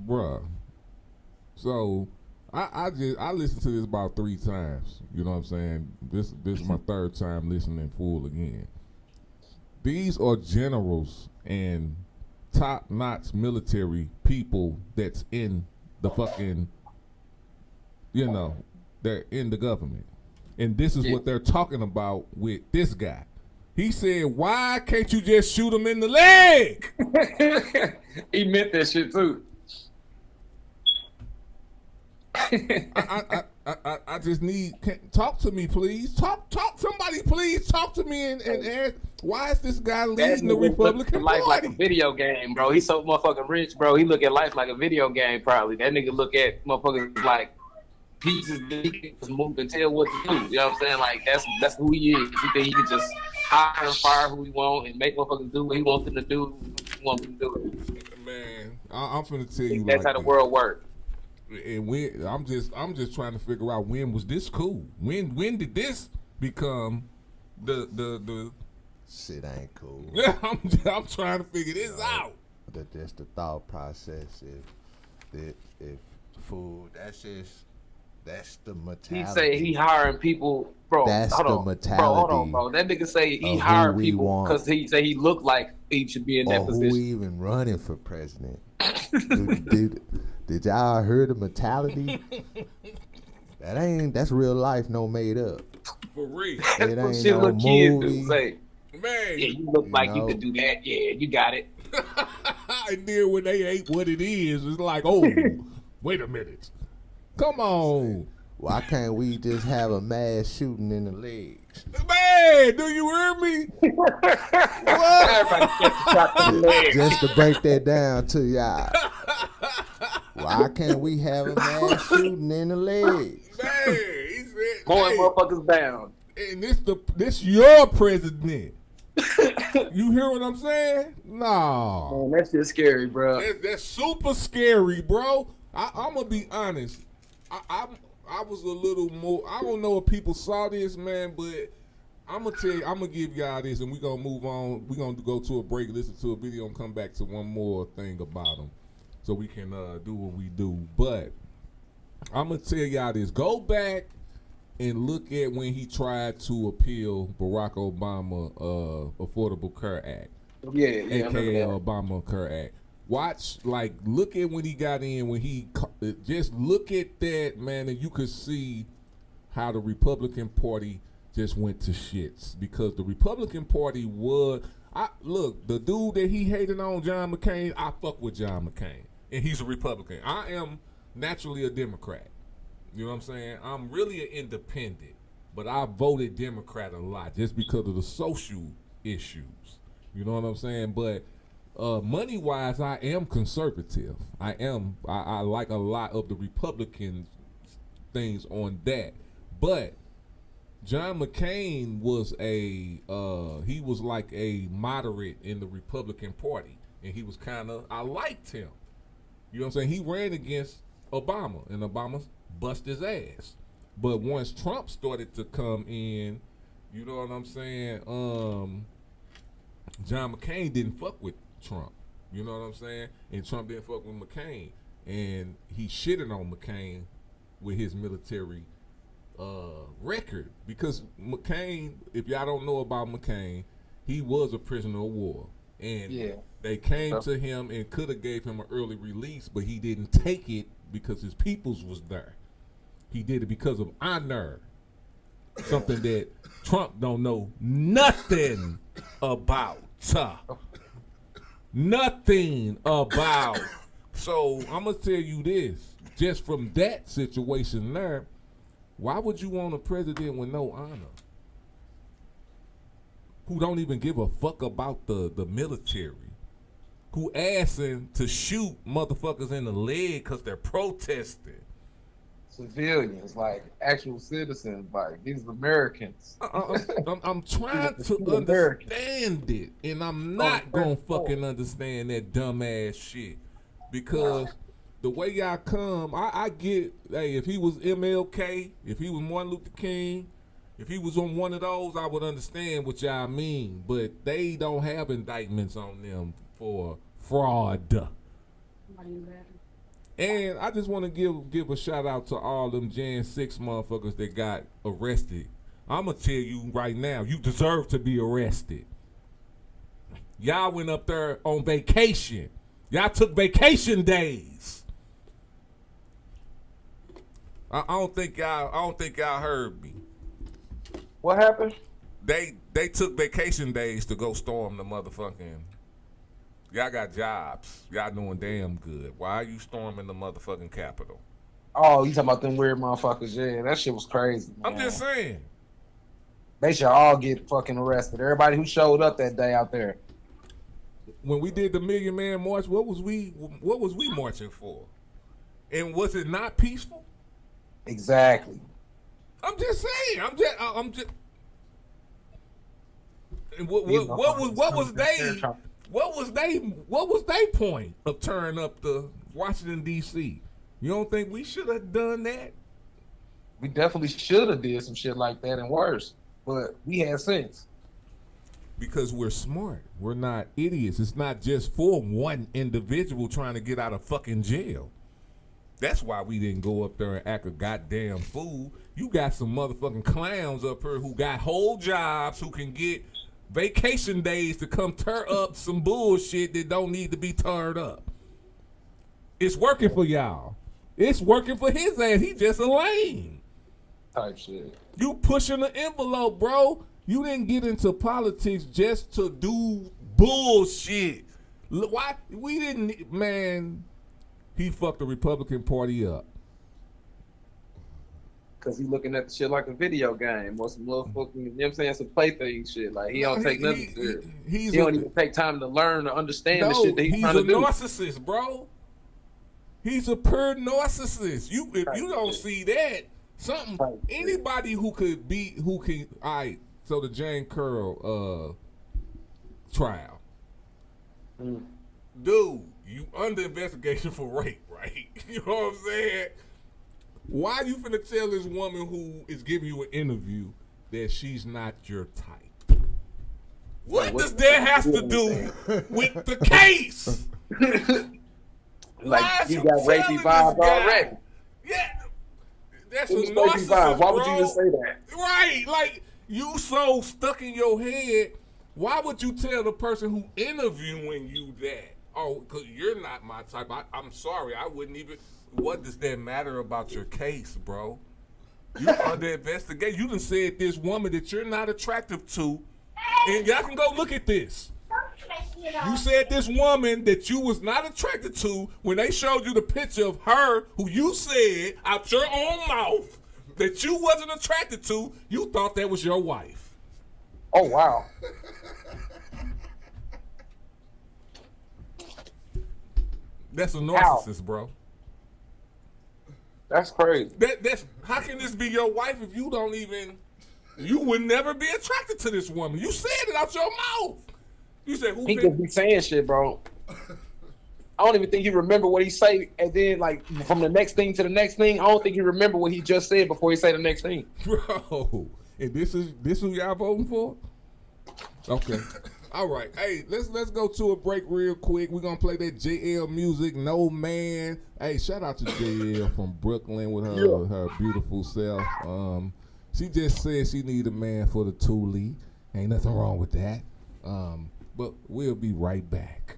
Bruh, so I listened to this about 3 times. You know what I'm saying? This is my 3rd time listening full again. These are generals and top-notch military people that's in the fucking, they're in the government. And this is what they're talking about with this guy. He said, why can't you just shoot him in the leg? He meant that shit too. I just need, talk to me, please. Somebody please talk to me and ask, why is this guy leading the Republican Party? Life like a video game, bro. He's so motherfucking rich, bro. He look at life like a video game, probably. That nigga look at motherfuckers like pieces that he can just move and tell what to do. You know what I'm saying? Like, that's who he is. He think he can just hire and fire who he want and make motherfuckers do what he wants them to do. He wants them to do it. Man, I'm finna tell you, that's how the world works. And I'm just trying to figure out, when was this cool? When did this become the shit ain't cool. I'm trying to figure this out. That's the thought process. If fool. That's the He mentality. say he hiring people, bro. That's hold the on, mentality. bro. Hold on, bro. That nigga say he of who hiring we people want. because he say he look like he should be in that Or who position. even running for president? Did y'all hear the mentality? That's real life, no made up. For real. It That's ain't shit no little kids movie. do. Say, Man. yeah, you look like you know. could do that. Yeah, you got it. And then when they ain't what it is, it's like, oh, wait a minute. Come on. Why can't we just have a mass shooting in the legs? Man, do you hear me? Everybody gets shot in the leg. Just to break that down to y'all. Why can't we have a mass shooting in the legs? Man, he said, Mowing motherfuckers down. and this your president. You hear what I'm saying? No. Man, that's just scary, bro. That's super scary, bro. I'm gonna be honest. I was a little more. I don't know if people saw this, man, but I'm gonna tell you. I'm gonna give y'all this, and we're gonna move on. We're gonna go to a break, listen to a video, and come back to one more thing about them, so we can do what we do. But I'm gonna tell y'all this. Go back and look at when he tried to appeal Barack Obama Affordable Care Act. Yeah, AKA Obama Care Act. Watch, look at when he got in, just look at that, man, and you could see how the Republican Party just went to shits. Because the Republican Party look, the dude that he hated on, John McCain, I fuck with John McCain. And he's a Republican. I am naturally a Democrat. You know what I'm saying? I'm really an independent, but I voted Democrat a lot just because of the social issues. You know what I'm saying? But money wise, I am conservative. I like a lot of the Republican things on that. But John McCain was he was like a moderate in the Republican Party, and he was I liked him. You know what I'm saying? He ran against Obama, and Obama bust his ass. But once Trump started to come in, you know what I'm saying? John McCain didn't fuck with Trump. You know what I'm saying? And Trump didn't fuck with McCain. And he shitted on McCain with his military record. Because McCain, if y'all don't know about McCain, he was a prisoner of war. And they came to him and could have gave him an early release, but he didn't take it because his peoples was there. He did it because of honor. Something that Trump don't know nothing about. Nothing about. So I'm gonna tell you this. Just from that situation there, why would you want a president with no honor? Who don't even give a fuck about the military? Who asking to shoot motherfuckers in the leg because they're protesting? Civilians, like actual citizens, like these Americans. I'm trying to understand it, and I'm not gonna fucking understand that dumbass shit. Because the way y'all come, I get, hey, if he was MLK, if he was Martin Luther King, if he was on one of those, I would understand what y'all mean. But they don't have indictments on them for fraud. And I just want to give a shout out to all them Jan 6 motherfuckers that got arrested. I'm going to tell you right now, you deserve to be arrested. Y'all went up there on vacation. Y'all took vacation days. I don't think y'all heard me. What happened? They took vacation days to go storm the motherfucking. Y'all got jobs. Y'all doing damn good. Why are you storming the motherfucking Capitol? Oh, you talking about them weird motherfuckers? Yeah, that shit was crazy, man. I'm just saying. They should all get fucking arrested. Everybody who showed up that day out there. When we did the Million Man March, what was we marching for? And was it not peaceful? Exactly. I'm just saying. I'm just. And what was they point of tearing up the Washington D.C.? You don't think we should have done that? We definitely should have did some shit like that and worse, but we had sense. Because we're smart. We're not idiots. It's not just for one individual trying to get out of fucking jail. That's why we didn't go up there and act a goddamn fool. You got some motherfucking clowns up here who got whole jobs, who can get vacation days to come tear up some bullshit that don't need to be turned up. It's working for y'all. It's working for his ass. He just a lame. Type shit. You pushing the envelope, bro. You didn't get into politics just to do bullshit. Why? We didn't, man. He fucked the Republican Party up. Cause he looking at the shit like a video game or some motherfucking, you know what I'm saying, some plaything shit. Like he don't take nothing serious. He don't even take time to learn or understand the shit that he's trying to do. He's a narcissist, bro. He's a pure narcissist. If you don't see that, something, anybody who can, all right, so the Jane Curl trial. Dude, you under investigation for rape, right? You know what I'm saying? Why you finna tell this woman who is giving you an interview that she's not your type? What does that have to do with the case? Like you got rapey vibes already. Yeah, that's a narcissist, vibe. Why would you just say that? Right, like you so stuck in your head. Why would you tell the person who interviewing you that? Oh, because you're not my type. I'm sorry, I wouldn't even. What does that matter about your case, bro? You under investigation. You done said this woman that you're not attractive to, and y'all can go look at this. You said this woman that you was not attracted to when they showed you the picture of her who you said out your own mouth that you wasn't attracted to, you thought that was your wife. Oh, wow. That's a narcissist, bro. That's crazy. That's how can this be your wife if you don't even, you would never be attracted to this woman. You said it out your mouth. You said who? He just be saying shit, bro. I don't even think he remember what he say, and then like from the next thing to the next thing, I don't think he remember what he just said before he say the next thing. Bro, and this who y'all voting for? Okay. All right. Hey, let's go to a break real quick. We're gonna play that JL music, No Man. Hey, shout out to JL from Brooklyn with her beautiful self. She just said she need a man for the Thule. Ain't nothing wrong with that. But we'll be right back.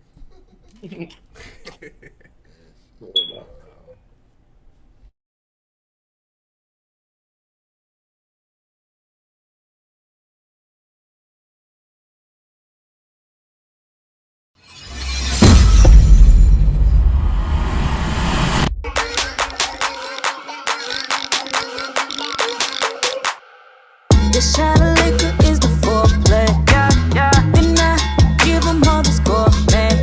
The shot of liquor is the foreplay. Then I give them all the score, man.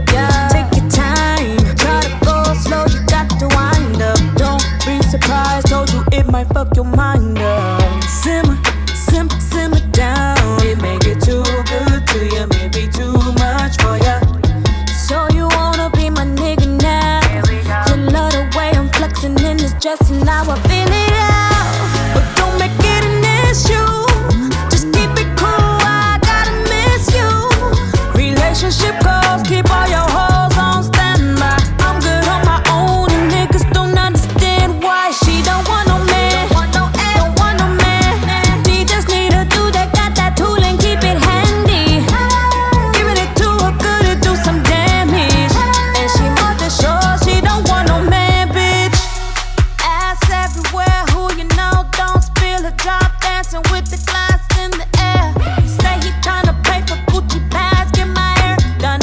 Take your time, try to go slow. You got to wind up. Don't be surprised, told you it might fuck your mind up. Simmer, simmer, simmer down. It may get too good to you, maybe too much for you. So you wanna be my nigga now? You love the way I'm flexing in this dress, and now I feel it out. But don't make it an issue. Relationship goals, keep all your hoes on standby. I'm good on my own, and niggas don't understand why. She don't want no man, don't want no man. She just need a dude that got that tool and keep it handy. Giving it to her good to do some damage. And she more than sure she don't want no man, bitch. Ass everywhere, who you know don't spill a drop. Dancing with the glass in the air. He say he tryna pay for Gucci bags, get my done.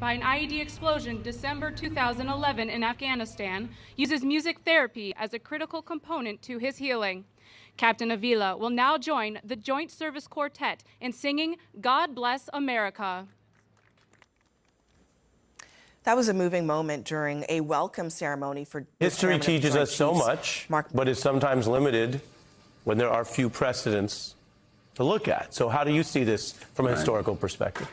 by an IED explosion December 2011 in Afghanistan, uses music therapy as a critical component to his healing. Captain Avila will now join the Joint Service Quartet in singing God Bless America. That was a moving moment during a welcome ceremony for History teaches us so much, but is sometimes limited when there are few precedents to look at. So how do you see this from a historical perspective?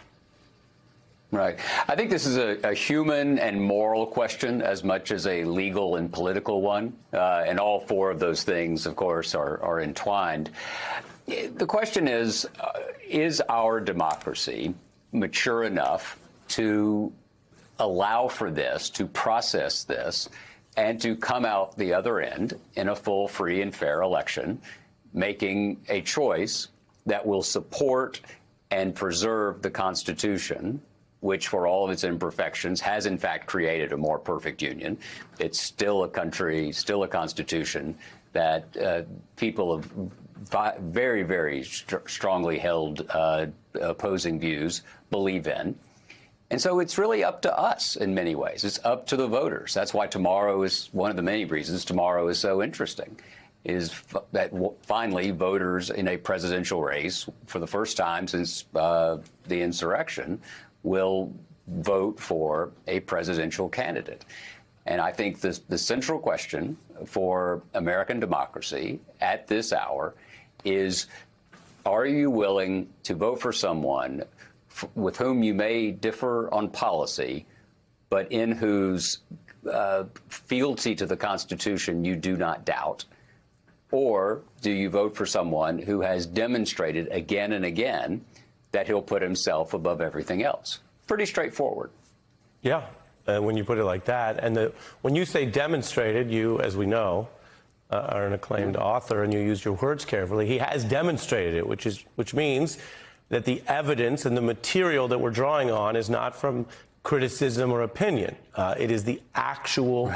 Right. I think this is a human and moral question as much as a legal and political one. And all four of those things, of course, are entwined. The question is our democracy mature enough to allow for this, to process this, and to come out the other end in a full, free, and fair election, making a choice that will support and preserve the Constitution, which, for all of its imperfections, has in fact created a more perfect union. It's still a country, still a constitution that people of very, very strongly held opposing views believe in. And so it's really up to us in many ways. It's up to the voters. That's why tomorrow is one of the many reasons tomorrow is so interesting, is that finally voters in a presidential race for the first time since the insurrection will vote for a presidential candidate. And I think the central question for American democracy at this hour is, are you willing to vote for someone with whom you may differ on policy, but in whose fealty to the Constitution you do not doubt? Or do you vote for someone who has demonstrated again and again that he'll put himself above everything else? Pretty straightforward. Yeah, when you put it like that. And when you say demonstrated, you, as we know, are an acclaimed author, and you use your words carefully. He has demonstrated it, which means that the evidence and the material that we're drawing on is not from criticism or opinion. It is the actual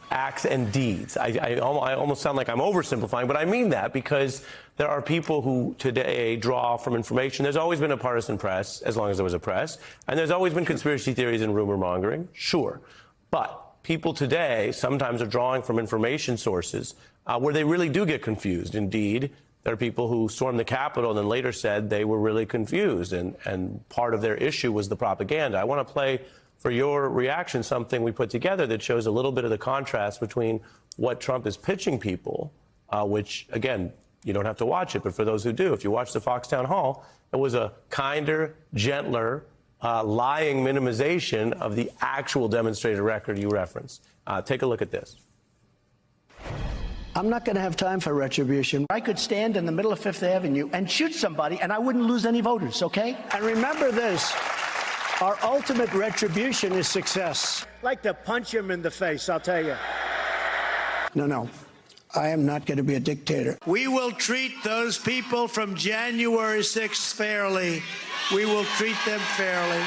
acts and deeds. I almost sound like I'm oversimplifying, but I mean that because there are people who today draw from information. There's always been a partisan press, as long as there was a press, and there's always been conspiracy theories and rumor mongering, sure. But people today sometimes are drawing from information sources where they really do get confused. Indeed, there are people who stormed the Capitol and then later said they were really confused, and part of their issue was the propaganda. I want to play for your reaction something we put together that shows a little bit of the contrast between what Trump is pitching people, which, again, you don't have to watch it, but for those who do, if you watch the Fox Town Hall, it was a kinder, gentler, lying minimization of the actual demonstrated record you referenced. Take a look at this. I'm not going to have time for retribution. I could stand in the middle of Fifth Avenue and shoot somebody, and I wouldn't lose any voters, okay? And remember this, our ultimate retribution is success. I'd like to punch him in the face, I'll tell you. No, I am not going to be a dictator. We will treat those people from January 6th fairly. We will treat them fairly.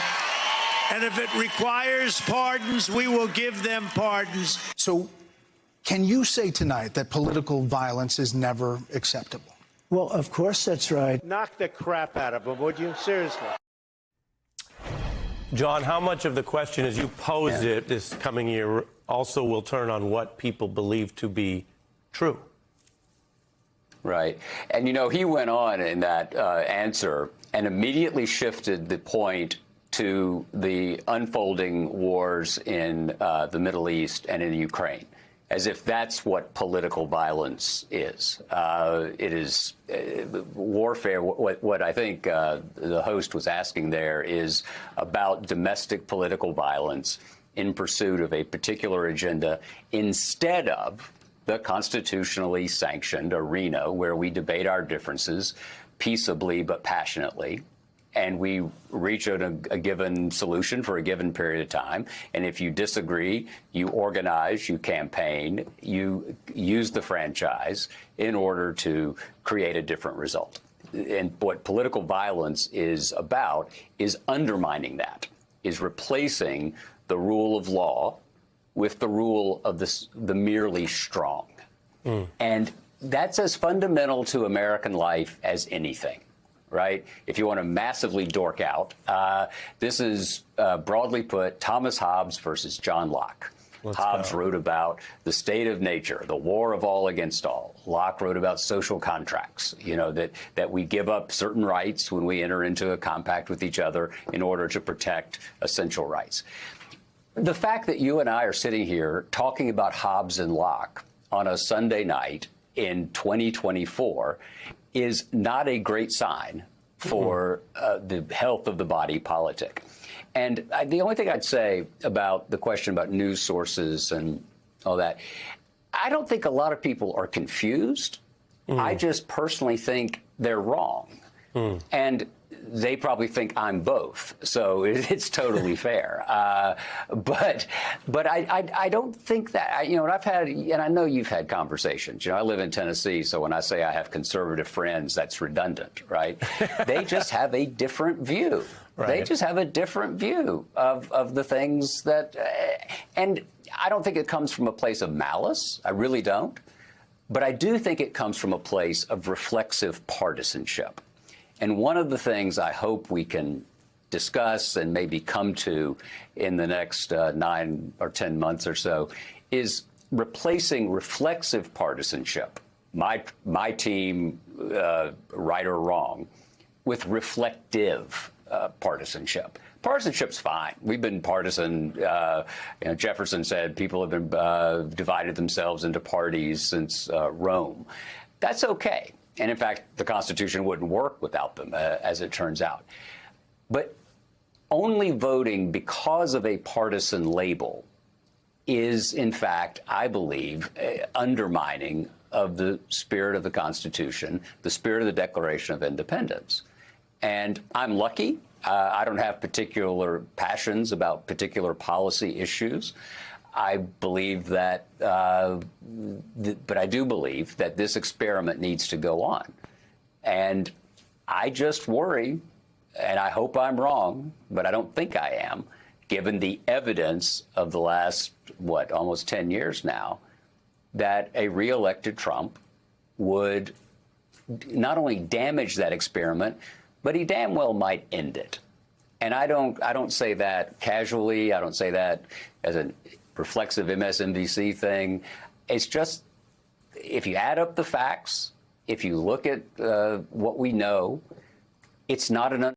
And if it requires pardons, we will give them pardons. So, can you say tonight that political violence is never acceptable? Well, of course that's right. Knock the crap out of them, would you? Seriously. John, how much of the question as you posed it this coming year also will turn on what people believe to be true? Right. And, you know, he went on in that answer and immediately shifted the point to the unfolding wars in the Middle East and in Ukraine, as if that's what political violence is. It is warfare. What I think the host was asking there is about domestic political violence in pursuit of a particular agenda instead of the constitutionally sanctioned arena where we debate our differences peaceably but passionately, and we reach a given solution for a given period of time. And if you disagree, you organize, you campaign, you use the franchise in order to create a different result. And what political violence is about is undermining that, is replacing the rule of law with the rule of the merely strong. And that's as fundamental to American life as anything. right? If you want to massively dork out, this is broadly put Thomas Hobbes versus John Locke. Hobbes wrote about the state of nature, the war of all against all. Locke wrote about social contracts, you know, that we give up certain rights when we enter into a compact with each other in order to protect essential rights. The fact that you and I are sitting here talking about Hobbes and Locke on a Sunday night in 2024 is not a great sign for the health of the body politic. And the only thing I'd say about the question about news sources and all that, I don't think a lot of people are confused. I just personally think they're wrong. And they probably think I'm both, so it's totally fair. But I don't think that. You know, and I've had, and I know you've had conversations. You know, I live in Tennessee, so when I say I have conservative friends, that's redundant, right? They just have a different view. Right. They just have a different view of the things that, and I don't think it comes from a place of malice. I really don't. But I do think it comes from a place of reflexive partisanship. And one of the things I hope we can discuss and maybe come to in the next 9 or 10 months or so is replacing reflexive partisanship, my team, right or wrong, with reflective partisanship. Partisanship's fine. We've been partisan. You know, Jefferson said people have been divided themselves into parties since Rome. That's okay. And in fact, the Constitution wouldn't work without them, as it turns out. But only voting because of a partisan label is, in fact, I believe, undermining of the spirit of the Constitution, the spirit of the Declaration of Independence. And I'm lucky. I don't have particular passions about particular policy issues. I believe that, but I do believe that this experiment needs to go on. And I just worry, and I hope I'm wrong, but I don't think I am, given the evidence of the last, almost 10 years now, that a reelected Trump would not only damage that experiment, but he damn well might end it. And I don't say that casually. I don't say that as a reflexive MSNBC thing. It's just, if you add up the facts, if you look at what we know, it's not an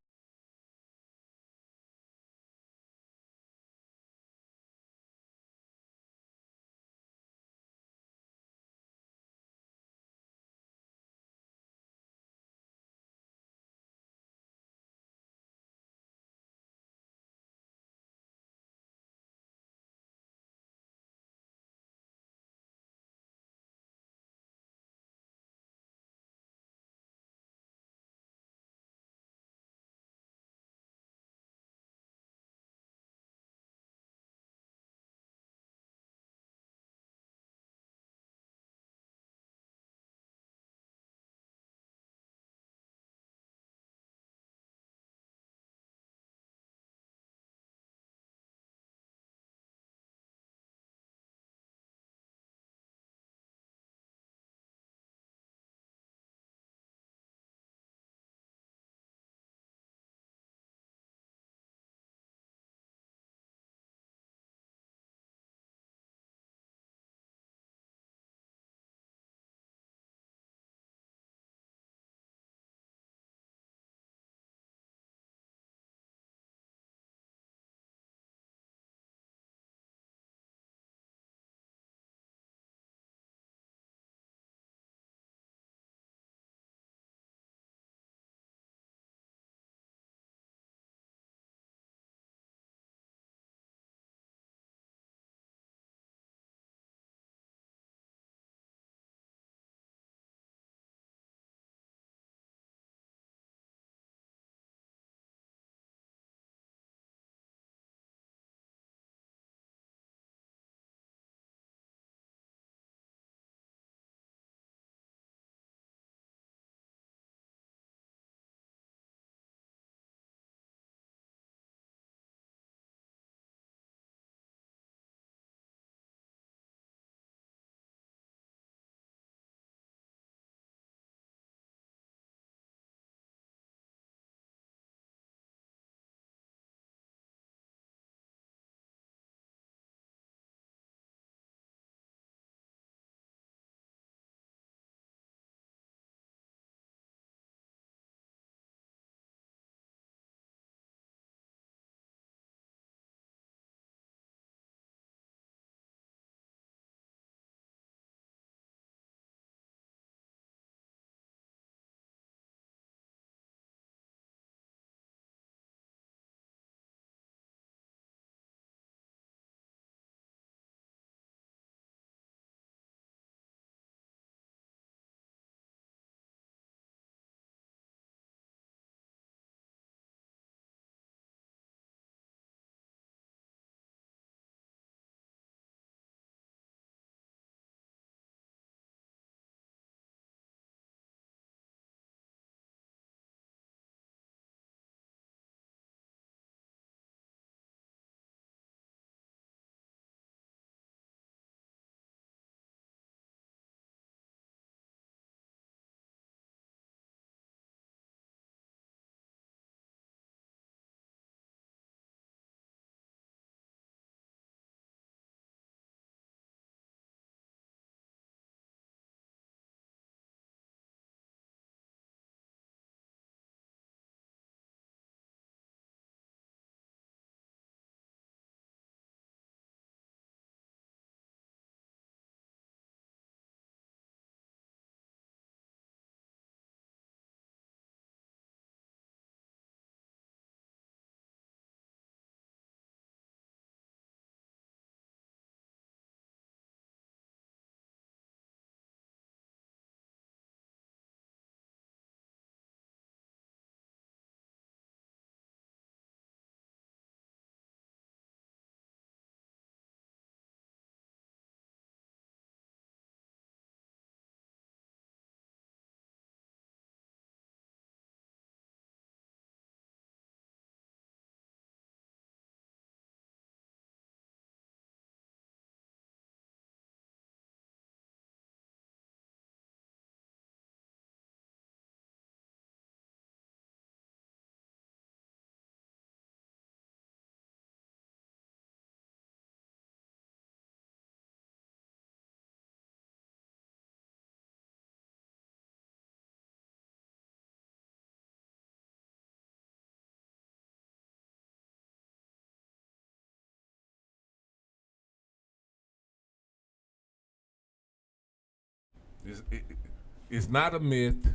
It's not a myth.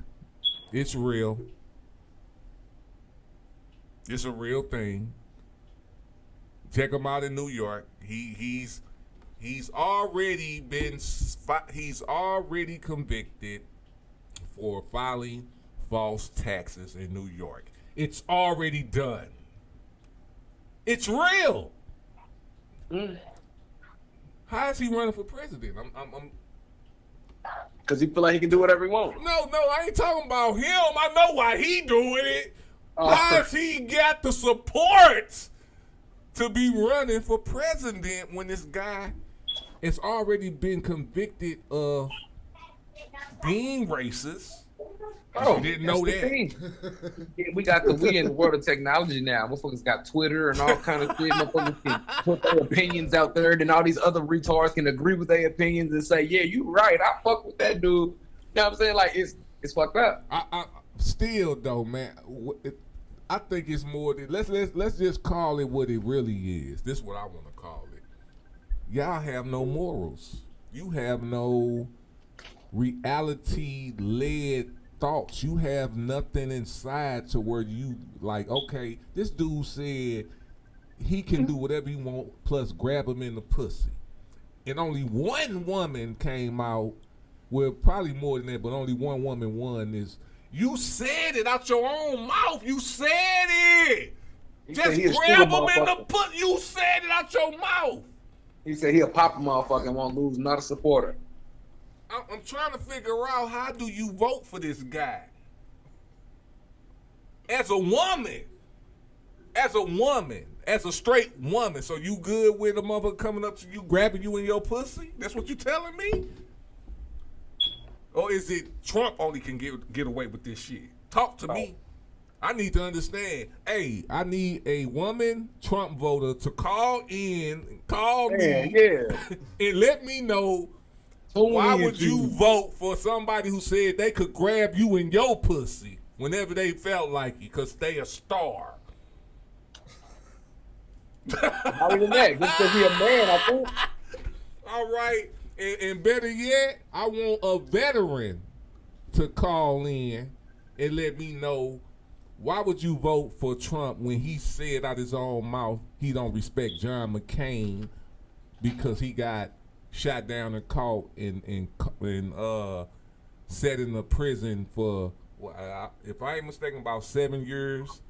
It's real. It's a real thing. Check him out in New York. He's already convicted for filing false taxes in New York. It's already done. It's real. How is he running for president? Because he feel like he can do whatever he wants. No, I ain't talking about him. I know why he doing it. How has he got the support to be running for president when this guy has already been convicted of being racist? You didn't know that. Yeah, we in the world of technology now. Motherfuckers got Twitter and all kind of shit. Motherfuckers can put their opinions out there, and all these other retards can agree with their opinions and say, "Yeah, you right. I fuck with that dude." You know what I'm saying? Like it's fucked up. I still though, man. I think it's more than let's just call it what it really is. This is what I want to call it. Y'all have no morals. You have no reality-led thoughts. You have nothing inside to where you like, okay, this dude said he can do whatever he want, plus grab him in the pussy. And only one woman came out, well, probably more than that, but only one woman won this. You said it out your own mouth. You said it. Just grab him in the pussy. You said it out your mouth. He said he'll pop a motherfucker and won't lose not a supporter. I'm trying to figure out, how do you vote for this guy? As a woman, as a straight woman, so you good with a mother coming up to you, grabbing you in your pussy? That's what you telling me? Or is it Trump only can get away with this shit? Talk to me. I need to understand. Hey, I need a woman Trump voter to call me, and let me know, why would you vote for somebody who said they could grab you in your pussy whenever they felt like it because they a star? Not even that. Just because he a man, I think. All right. And better yet, I want a veteran to call in and let me know, why would you vote for Trump when he said out his own mouth he don't respect John McCain because he got shot down and caught and set in a prison for, if I ain't mistaken, about 7 years.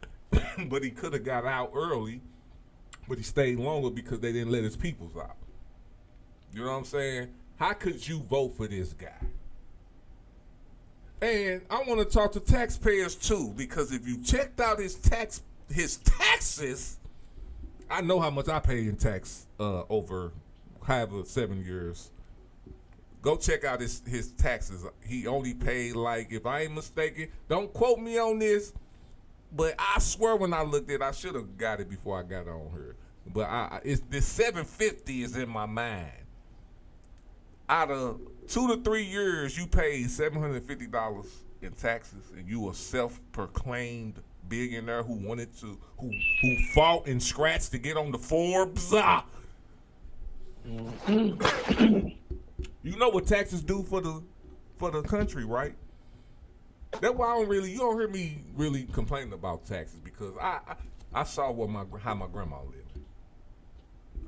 But he could have got out early, but he stayed longer because they didn't let his peoples out. You know what I'm saying? How could you vote for this guy? And I want to talk to taxpayers too, because if you checked out his taxes, I know how much I paid in tax over however 7 years. Go check out his taxes. He only paid, like, if I ain't mistaken, don't quote me on this, but I swear when I looked at it, I should have got it before I got on here. But it's this $750 is in my mind. Out of 2 to 3 years, you paid $750 in taxes, and you a self-proclaimed billionaire who wanted to, who fought and scratched to get on the Forbes. You know what taxes do for the country, right? That's why you don't hear me really complaining about taxes, because I saw how my grandma lived.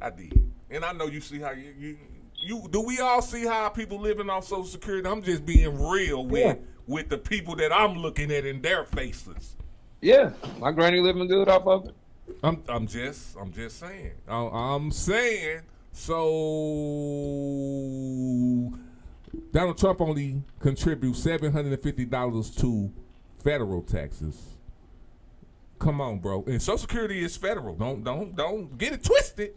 I did, and I know you see how you do. We all see how people living off Social Security. I'm just being real with the people that I'm looking at in their faces. Yeah, my granny living good off of it. I'm just saying. I'm saying. So Donald Trump only contributes $750 to federal taxes. Come on, bro. And Social Security is federal. Don't get it twisted.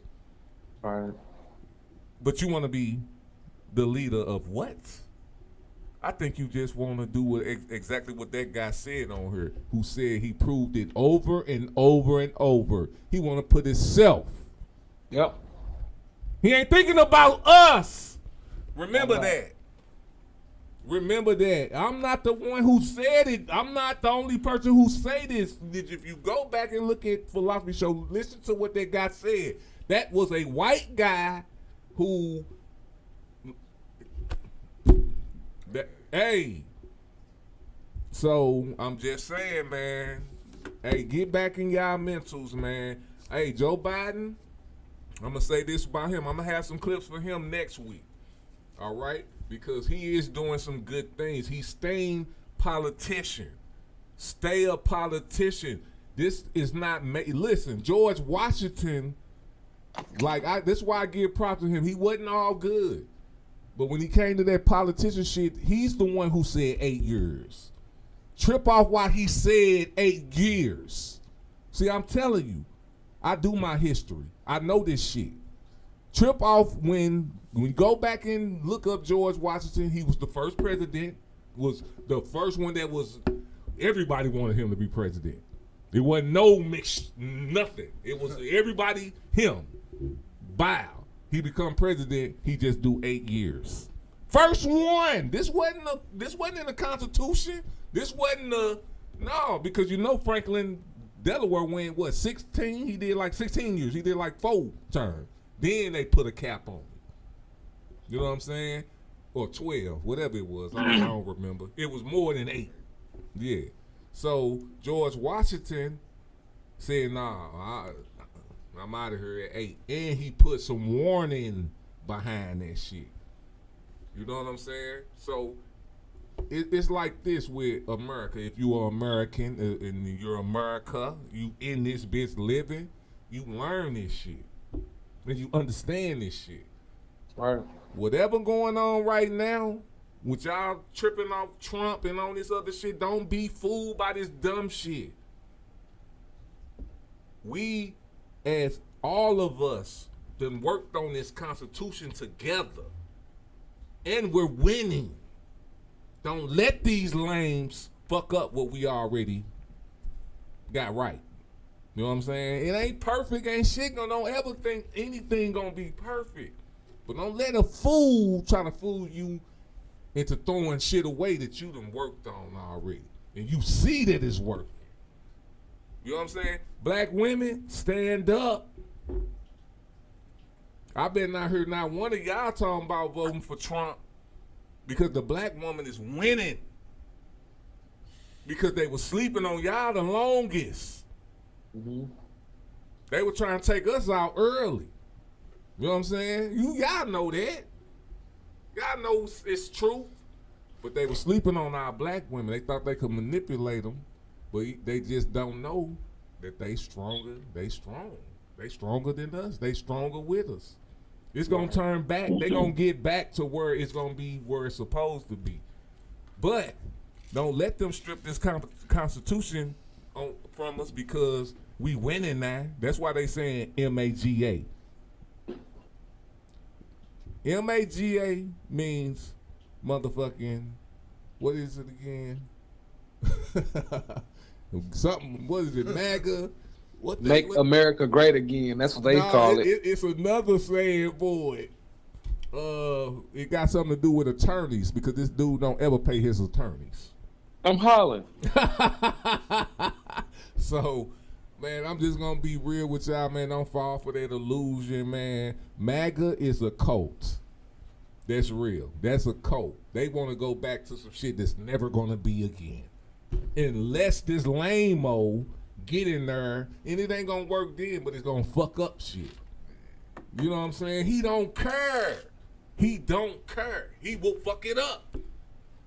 All right. But you want to be the leader of what? I think you just want to do exactly what that guy said on here, who said he proved it over and over and over. He want to put himself. Yep. He ain't thinking about us. Remember that. Remember that. I'm not the one who said it. I'm not the only person who say this. If you go back and look at Philosophy Show, listen to what that guy said. That was a white guy who, Hey, so I'm just saying, man. Hey, get back in y'all mentals, man. Hey, Joe Biden, I'm gonna say this about him. I'm gonna have some clips for him next week. All right, because he is doing some good things. He's staying politician. Stay a politician. This is not. Listen, George Washington. This is why I give props to him. He wasn't all good. But when he came to that politician shit, he's the one who said 8 years. Trip off why he said 8 years. See, I'm telling you, I do my history. I know this shit. Trip off when you go back and look up George Washington, he was the first president, was the first one that was, everybody wanted him to be president. It wasn't no mix, nothing. It was everybody, him. Bow. He become president, he just do 8 years. First one. This wasn't in the Constitution. This wasn't no, because Franklin Delaware went 16? He did like 16 years. He did like 4 terms. Then they put a cap on it. You know what I'm saying? Or 12, whatever it was. I don't remember. It was more than 8. Yeah. So George Washington said, nah, I'm out of here at 8. And he put some warning behind that shit. You know what I'm saying? So it's like this with America. If you are American and you're America, you in this bitch living, you learn this shit. And you understand this shit. Right. Whatever going on right now, with y'all tripping off Trump and on this other shit, don't be fooled by this dumb shit. We, as all of us, done worked on this Constitution together. And we're winning. Don't let these lames fuck up what we already got right. You know what I'm saying? It ain't perfect, ain't shit. Don't ever think anything gonna be perfect. But don't let a fool try to fool you into throwing shit away that you done worked on already. And you see that it's working. You know what I'm saying? Black women, stand up. I bet not heard not one of y'all talking about voting for Trump because the black woman is winning. Because they were sleeping on y'all the longest. Mm-hmm. They were trying to take us out early. You know what I'm saying? Y'all know that. Y'all know it's true. But they were sleeping on our black women. They thought they could manipulate them. But they just don't know that they stronger. They strong. They stronger than us. They stronger with us. It's going to turn back. They're going to get back to where it's going to be where it's supposed to be. But don't let them strip this Constitution from us because we winning now. That's why they saying MAGA. MAGA means motherfucking, what is it again? Something, what is it, MAGA? Make America great again. That's what they call it. It's another saying for it. It got something to do with attorneys because this dude don't ever pay his attorneys. I'm hollering. So, man, I'm just gonna be real with y'all, man. Don't fall for that illusion, man. MAGA is a cult. That's real. That's a cult. They want to go back to some shit that's never gonna be again, unless this lame-o get in there, and it ain't gonna work then, but it's gonna fuck up shit. You know what I'm saying? He don't care. He don't care. He will fuck it up.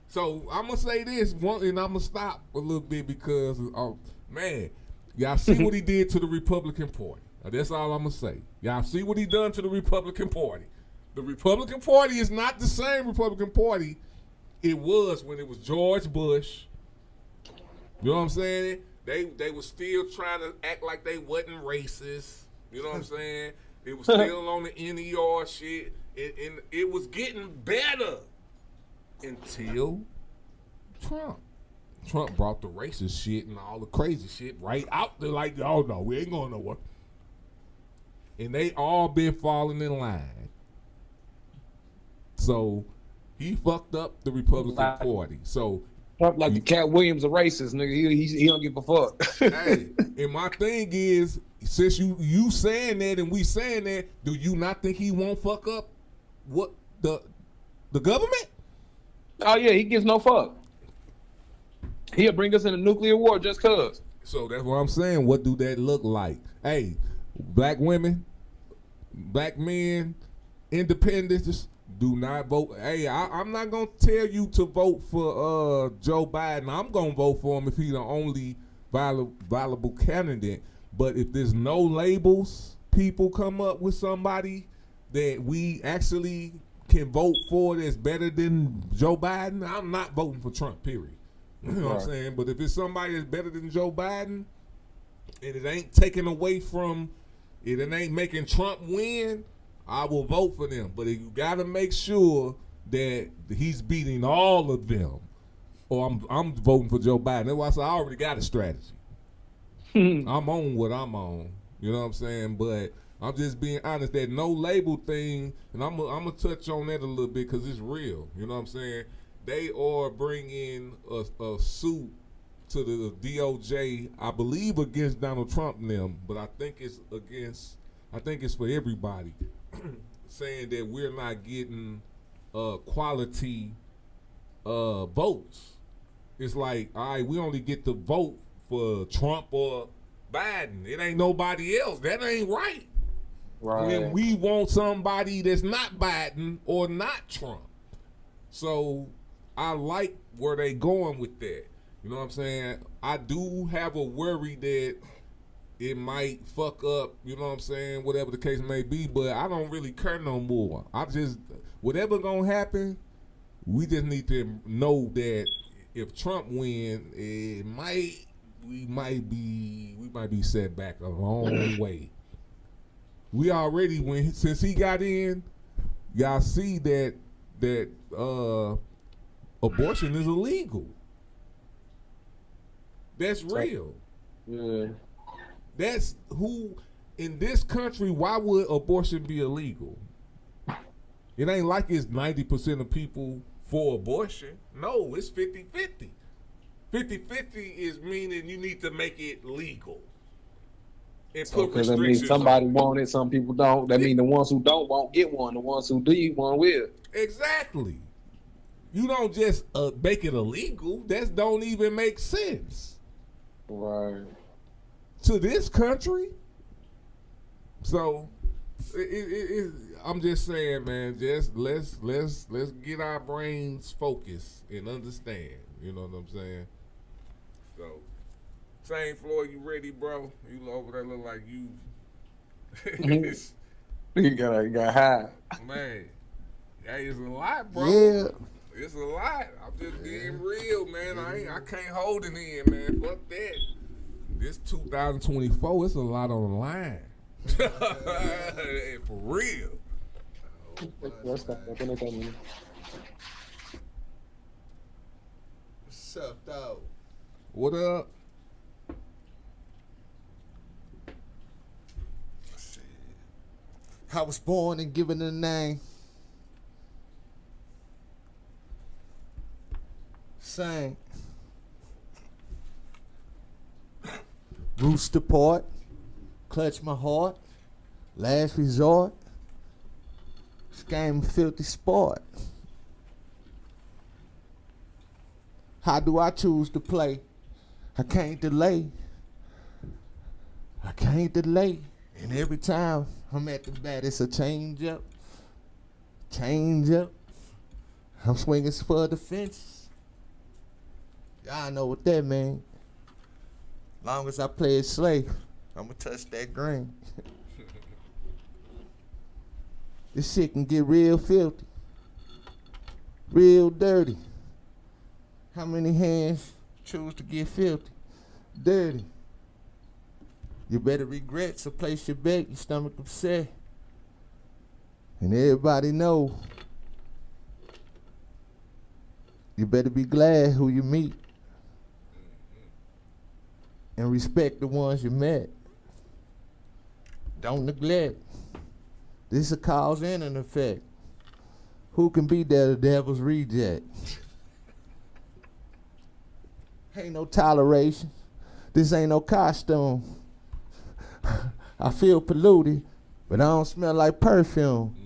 So I'm gonna say this one, and I'm gonna stop a little bit because, man, y'all see what he did to the Republican Party. Now, that's all I'm gonna say. Y'all see what he done to the Republican Party. The Republican Party is not the same Republican Party it was when it was George Bush. You know what I'm saying? They were still trying to act like they wasn't racist. You know what I'm saying? It was still on the NER shit. And it was getting better until Trump. Trump brought the racist shit and all the crazy shit right out there like, oh no, we ain't going nowhere. And they all been falling in line. So he fucked up the Republican Party. So Trump like the Cat Williams of racist, nigga. He don't give a fuck. Hey, and my thing is, since you saying that and we saying that, do you not think he won't fuck up what the government? Oh yeah, he gives no fuck. He'll bring us in a nuclear war just cause. So that's what I'm saying. What do that look like? Hey, black women, black men, independents, do not vote. Hey, I'm not gonna tell you to vote for Joe Biden. I'm gonna vote for him if he's the only viable candidate. But if there's no labels, people come up with somebody that we actually can vote for that's better than Joe Biden, I'm not voting for Trump, period. You know what I'm saying? But if it's somebody that's better than Joe Biden, and it ain't taken away from it, and ain't making Trump win, I will vote for them. But you got to make sure that he's beating all of them, or I'm voting for Joe Biden. That's why I said I already got a strategy. I'm on what I'm on. You know what I'm saying? But I'm just being honest. That no label thing, and I'm gonna touch on that a little bit because it's real. You know what I'm saying? They are bringing a suit to the DOJ, I believe, against Donald Trump and them, but I think it's for everybody, saying that we're not getting quality votes. It's like, all right, we only get to vote for Trump or Biden. It ain't nobody else. That ain't right. When we want somebody that's not Biden or not Trump. So I like where they going with that. You know what I'm saying? I do have a worry that it might fuck up, you know what I'm saying, whatever the case may be, but I don't really care no more. Whatever gonna happen, we just need to know that if Trump win, we might be set back a long way. We already since he got in, y'all see that abortion is illegal. That's real. Yeah. That's who in this country. Why would abortion be illegal? It ain't like it's 90% of people for abortion. No, it's 50-50. 50-50 is meaning you need to make it legal. And put Because that means somebody want it, some people don't. That means the ones who don't won't get one. The ones who do one will. Exactly. You don't just make it illegal. That don't even make sense. Right. To this country. So I'm just saying, man, just let's get our brains focused and understand. You know what I'm saying? So, Shane Floyd, you ready, bro? You over there look like you. You got high. Man, hey, it's a lot, bro. Yeah. It's a lot. I'm just being real, man. I can't hold it in, man. Fuck that. This 2024, it's a lot on the line. For real. What's up, dog? What up? I was born and given a name. Sing. Rooster part, clutch my heart, last resort, this game a filthy sport. How do I choose to play? I can't delay. And every time I'm at the bat, it's a change up. I'm swinging for the fences. Y'all know what that mean. Long as I play it safe, I'ma touch that green. This shit can get real filthy, real dirty. How many hands choose to get filthy, dirty? You better regret, so place your bet, your stomach upset. And everybody know, you better be glad who you meet. And respect the ones you met. Don't neglect. This is a cause and an effect. Who can be there, the devil's reject? Ain't no toleration. This ain't no costume. I feel polluted, but I don't smell like perfume.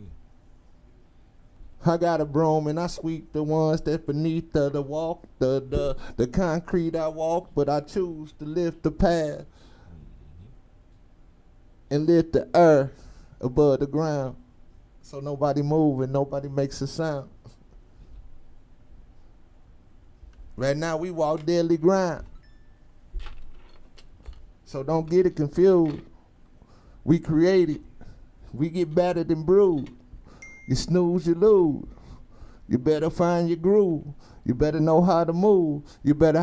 I got a broom and I sweep the ones that beneath the walk, the concrete I walk, but I choose to lift the path and lift the earth above the ground. So nobody move and nobody makes a sound. Right now we walk deadly ground. So don't get it confused. We created. We get battered and bruised. You snooze, you lose. You better find your groove. You better know how to move. You better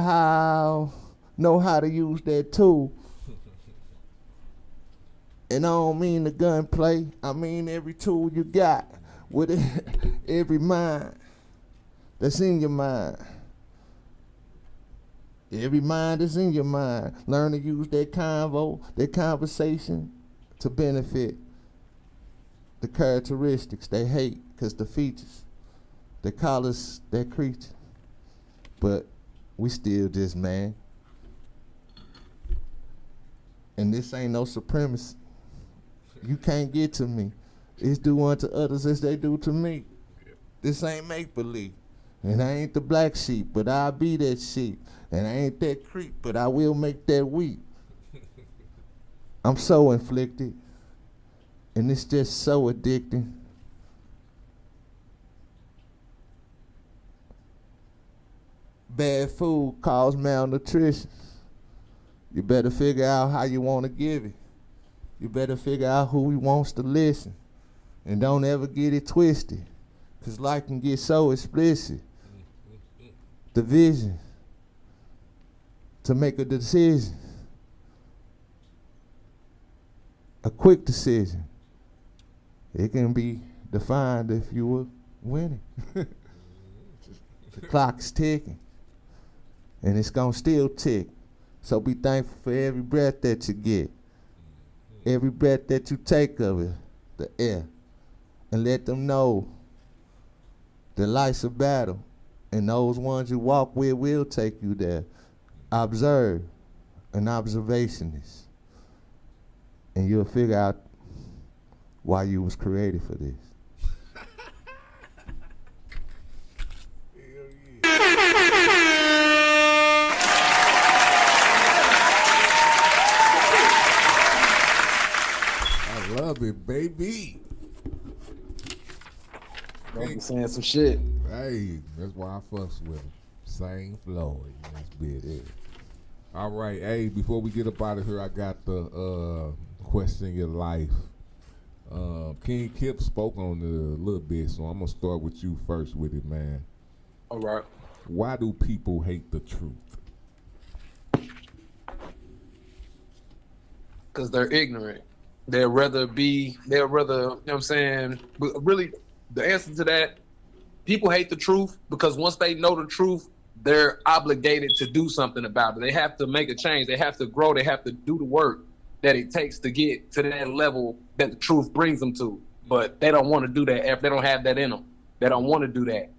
know how to use that tool. And I don't mean the gunplay. I mean every tool you got. With every mind that's in your mind. Every mind is in your mind. Learn to use that convo, that conversation to benefit the characteristics they hate, because the features, they call us that creature. But we still just man. And this ain't no supremacy. You can't get to me. It's do unto others as they do to me. This ain't make-believe. And I ain't the black sheep, but I'll be that sheep. And I ain't that creep, but I will make that weep. I'm so inflicted. And it's just so addicting. Bad food causes malnutrition. You better figure out how you want to give it. You better figure out who wants to listen. And don't ever get it twisted, because life can get so explicit. The vision to make a decision, a quick decision, it can be defined if you were winning. The clock's ticking, and it's gonna still tick. So be thankful for every breath that you get, every breath that you take of it, the air, and let them know the life's a battle, and those ones you walk with will take you there. Observe, an observationist, and you'll figure out why you was created for this. I love it, baby. Don't be saying some shit. Hey, that's why I fuss with him. Same Floyd. That's bit it. All right, hey, before we get up out of here, I got the question your life. King Kip spoke on it a little bit, so I'm gonna start with you first with it, man. All right. Why do people hate the truth? Because they're ignorant. They'd rather, you know what I'm saying? But really, the answer to that, people hate the truth because once they know the truth, they're obligated to do something about it. They have to make a change. They have to grow. They have to do the work that it takes to get to that level that the truth brings them to. But they don't want to do that if they don't have that in them. They don't want to do that.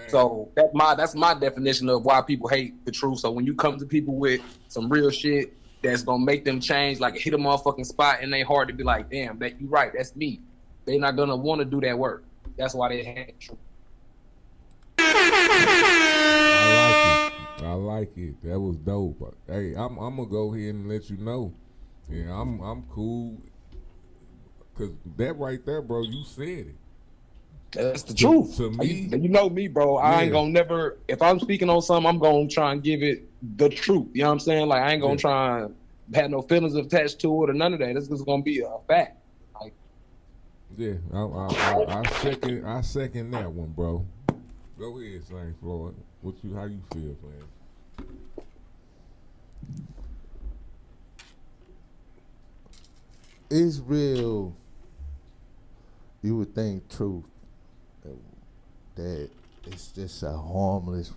So that's my definition of why people hate the truth. So when you come to people with some real shit that's gonna make them change, like hit a motherfucking spot in their heart to be like, damn, that you right, that's me. They're not gonna want to do that work. That's why they hate the truth. I like it. That was dope. Hey, I'm gonna go ahead and let you know. Yeah, I'm cool. Cause that right there, bro, you said it. That's the truth. To me, you know me, bro. I ain't gonna never. If I'm speaking on something, I'm gonna try and give it the truth. You know what I'm saying? Like I ain't gonna try and have no feelings attached to it or none of that. This is gonna be a fact. Like, yeah, I second that one, bro. Go ahead, Saint Floyd. How you feel, man? It's real. You would think truth, that it's just a harmless,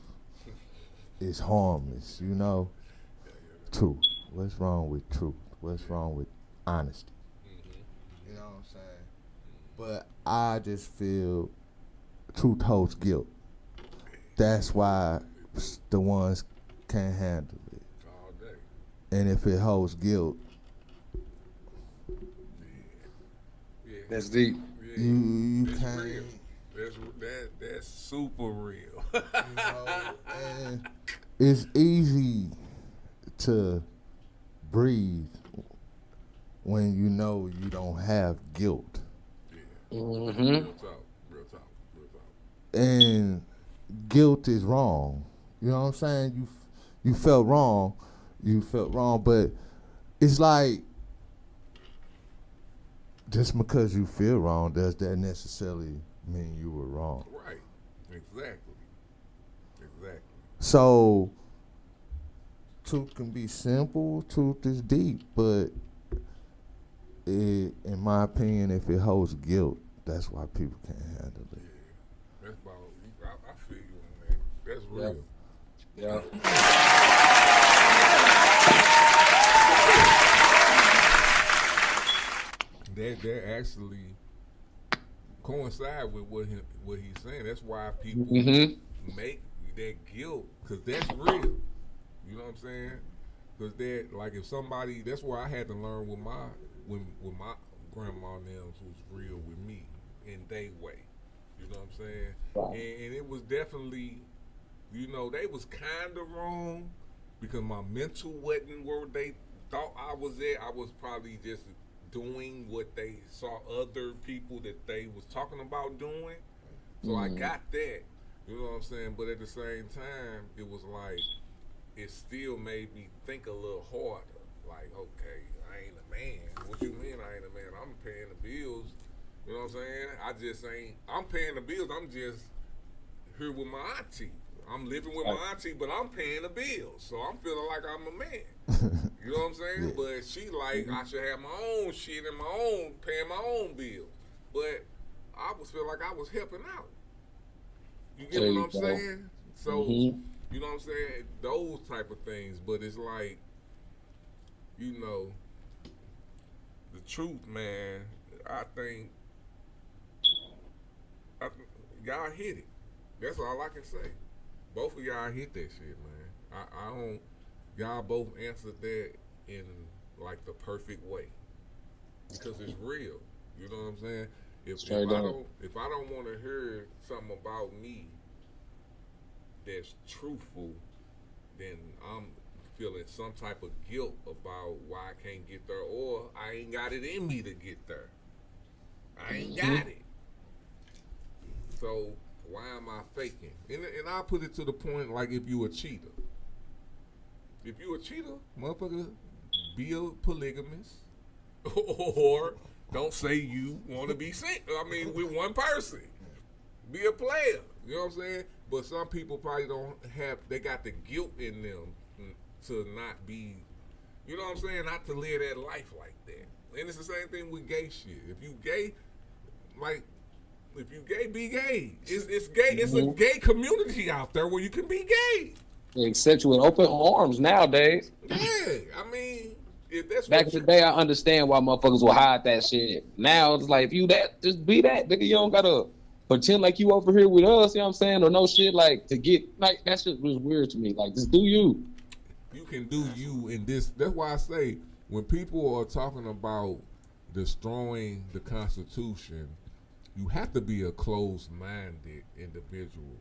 it's harmless, you know? Truth. What's wrong with truth? What's wrong with honesty? You know what I'm saying? But I just feel truth holds guilt. That's why the ones can't handle it. And if it holds guilt, that's deep. You can't. that's super real. And it's easy to breathe when you know you don't have guilt. Mm-hmm. Real talk. And guilt is wrong. You know what I'm saying? You felt wrong. You felt wrong, but it's like just because you feel wrong, does that necessarily mean you were wrong? Right. Exactly. So truth can be simple, truth is deep, but in my opinion, if it holds guilt, that's why people can't handle it. That's about. I feel you on that. That's real. Yeah. That actually coincide with what he's saying. That's why people make that guilt, because that's real. You know what I'm saying? Because that, like, if somebody, that's why I had to learn with my grandma and them was real with me in their way. You know what I'm saying? Right. And it was definitely, you know, they was kind of wrong because my mental wasn't where they thought I was at. I was probably just doing what they saw other people that they was talking about doing. So I got that. You know what I'm saying? But at the same time, it was like, it still made me think a little harder. Like, okay, I ain't a man. What you mean I ain't a man? I'm paying the bills. You know what I'm saying? I just ain't, I'm paying the bills. I'm just here with my auntie. I'm living with my auntie, but I'm paying the bills. So I'm feeling like I'm a man. You know what I'm saying? Yeah. But she like, I should have my own shit and my own, paying my own bills. But I was feeling like I was helping out. You get what I'm saying? So, you know what I'm saying? Those type of things. But it's like, you know, the truth, man, I think y'all hit it. That's all I can say. Both of y'all hit that shit, man. I don't, y'all both answered that in like the perfect way. Because it's real. You know what I'm saying? If I don't want to hear something about me that's truthful, then I'm feeling some type of guilt about why I can't get there, or I ain't got it in me to get there. I ain't got it. So why am I faking? And I'll put it to the point, like, if you a cheater. If you a cheater, motherfucker, be a polygamist, or don't say you want to be with one person. Be a player. You know what I'm saying? But some people probably don't have, they got the guilt in them to not be, you know what I'm saying? Not to live that life like that. And it's the same thing with gay shit. If you gay, like, if you gay, be gay. It's gay. It's a gay community out there where you can be gay. They accept you with open arms nowadays. Yeah, I mean, if that's back in the day, I understand why motherfuckers will hide that shit. Now it's like, if you that, just be that, nigga. You don't gotta pretend like you over here with us. You know what I'm saying? Or no shit like to get like that shit was weird to me. Like, just do you. You can do you in this. That's why I say when people are talking about destroying the Constitution, you have to be a closed-minded individual.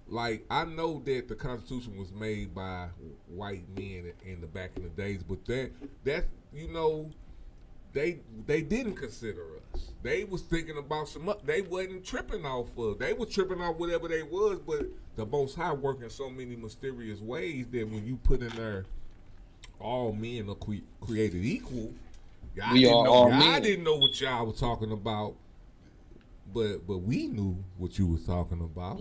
Like, I know that the Constitution was made by white men in the back in the days, but that you know, they didn't consider us. They was thinking about they wasn't tripping off of. They were tripping off whatever they was, but the Most High work in so many mysterious ways that when you put in there all men are created equal, y'all didn't know what y'all was talking about. But we knew what you was talking about.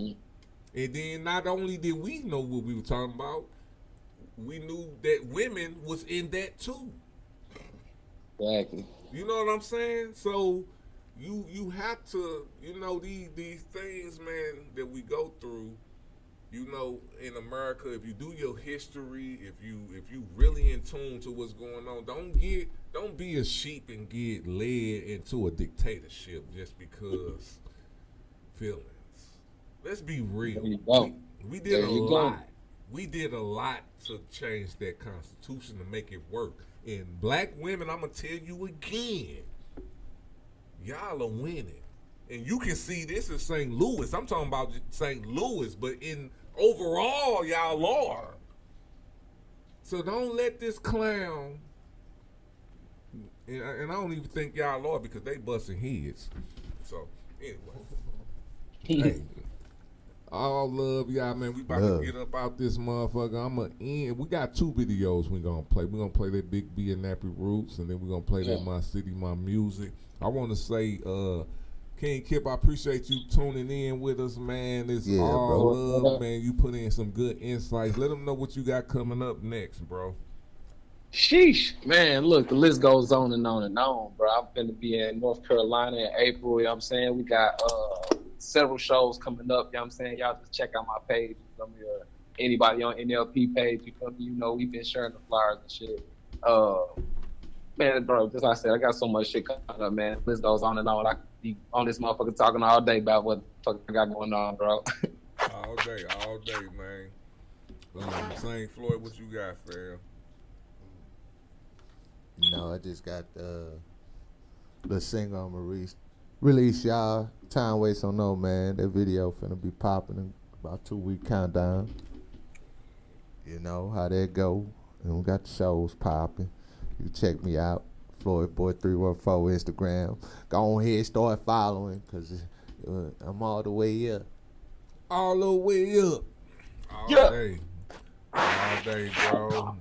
And then not only did we know what we were talking about, we knew that women was in that too. Exactly. You know what I'm saying? So you have to, you know, these things, man, that we go through, you know, in America, if you do your history, if you really in tune to what's going on, don't be a sheep and get led into a dictatorship just because feelings. Let's be real. We did a lot. We did a lot to change that Constitution to make it work. And black women, I'm gonna tell you again, y'all are winning. And you can see this in St. Louis. I'm talking about St. Louis, but in overall, y'all are. So don't let this clown, and I don't even think y'all are because they busting heads. So anyway, hey, all love y'all, man. We about to get up out this motherfucker. I'ma end. We got 2 videos we gonna play. We gonna play that Big B and Nappy Roots, and then we gonna play that My City, My Music. I want to say, King Kip, I appreciate you tuning in with us, man. It's all love, man. You put in some good insights. Let them know what you got coming up next, bro. Sheesh, man, look, the list goes on and on and on, bro. I'm going to be in North Carolina in April, you know what I'm saying? We got several shows coming up, you know what I'm saying? Y'all just check out my page, you feel me, or anybody on NLP page, you feel me? You know, we've been sharing the flyers and shit. Man, bro, just like I said, I got so much shit coming up, man. The list goes on and on. I could be on this motherfucker talking all day about what the fuck I got going on, bro. all day, man. St. Floyd, what you got, fam? No, I just got the single I'm gonna release, y'all. Time waits on no man. That video finna be popping in about 2-week countdown. You know how that go. And we got the shows popping. You can check me out, Floyd Boy 314 Instagram. Go on ahead, start following, cause I'm all the way up. All the way up. All day, bro.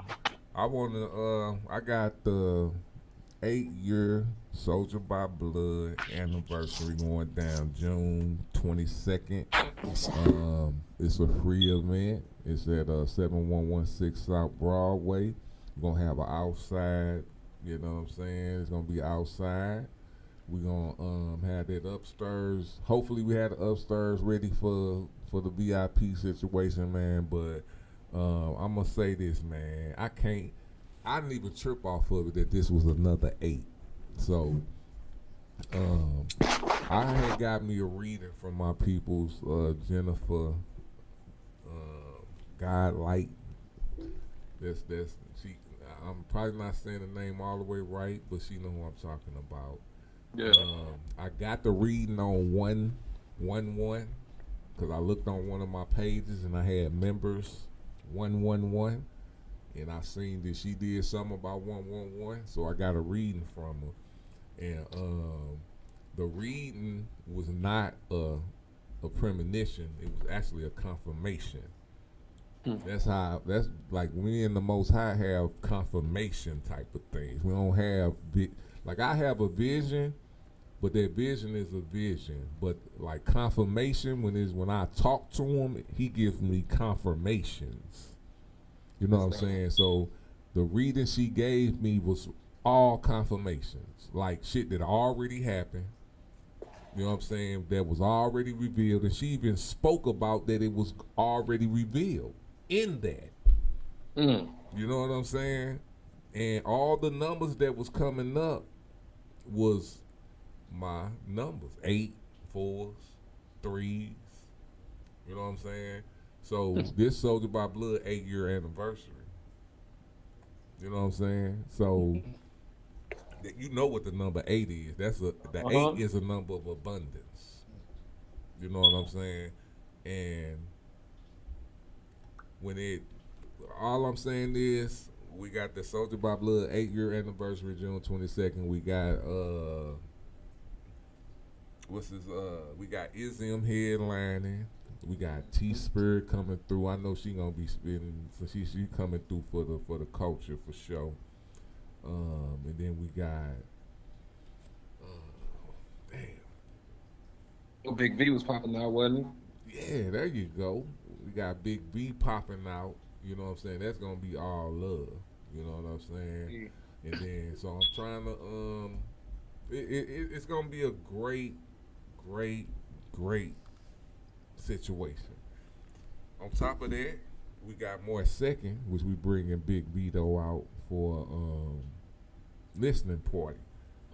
I got the 8-year Soldier by Blood anniversary going down June 22nd. It's a free event. It's at 7116 South Broadway. We're going to have an outside, you know what I'm saying? It's going to be outside. We're going to have that upstairs. Hopefully we had the upstairs ready for the VIP situation, man, but I'm going to say this, man. I didn't even trip off of it that this was another 8. So, I had got me a reading from my people's Jennifer Godlight. I'm probably not saying the name all the way right, but she know who I'm talking about. Yeah. I got the reading on 111 because I looked on one of my pages and I had members 111, and I seen that she did something about 111, so I got a reading from her, and the reading was not a premonition; it was actually a confirmation. That's like we in the Most High have confirmation type of things. We don't have like I have a vision, but that vision is a vision. But like confirmation, when I talk to him, he gives me confirmations. You know what I'm saying? So the reading she gave me was all confirmations, like shit that already happened. You know what I'm saying? That was already revealed, and she even spoke about that it was already revealed in that. You know what I'm saying? And all the numbers that was coming up was my numbers. 8, 4s, 3s. You know what I'm saying? So this Soldier by Blood 8-year anniversary. You know what I'm saying? So you know what the number 8 is. The 8 is a number of abundance. You know what I'm saying? And all I'm saying is we got the Soldier by Blood 8-year anniversary, June 22nd. We got we got Izim headlining. We got T-Spirit coming through. I know she gonna be spinning, so she coming through for the culture for sure. And then we got Big V was popping out, wasn't he? Yeah, there you go. We got Big V popping out. You know what I'm saying? That's gonna be all love. You know what I'm saying? And then so I'm trying to it's gonna be a great situation. On top of that, we got more second, which we bringing Big Vito out for listening party.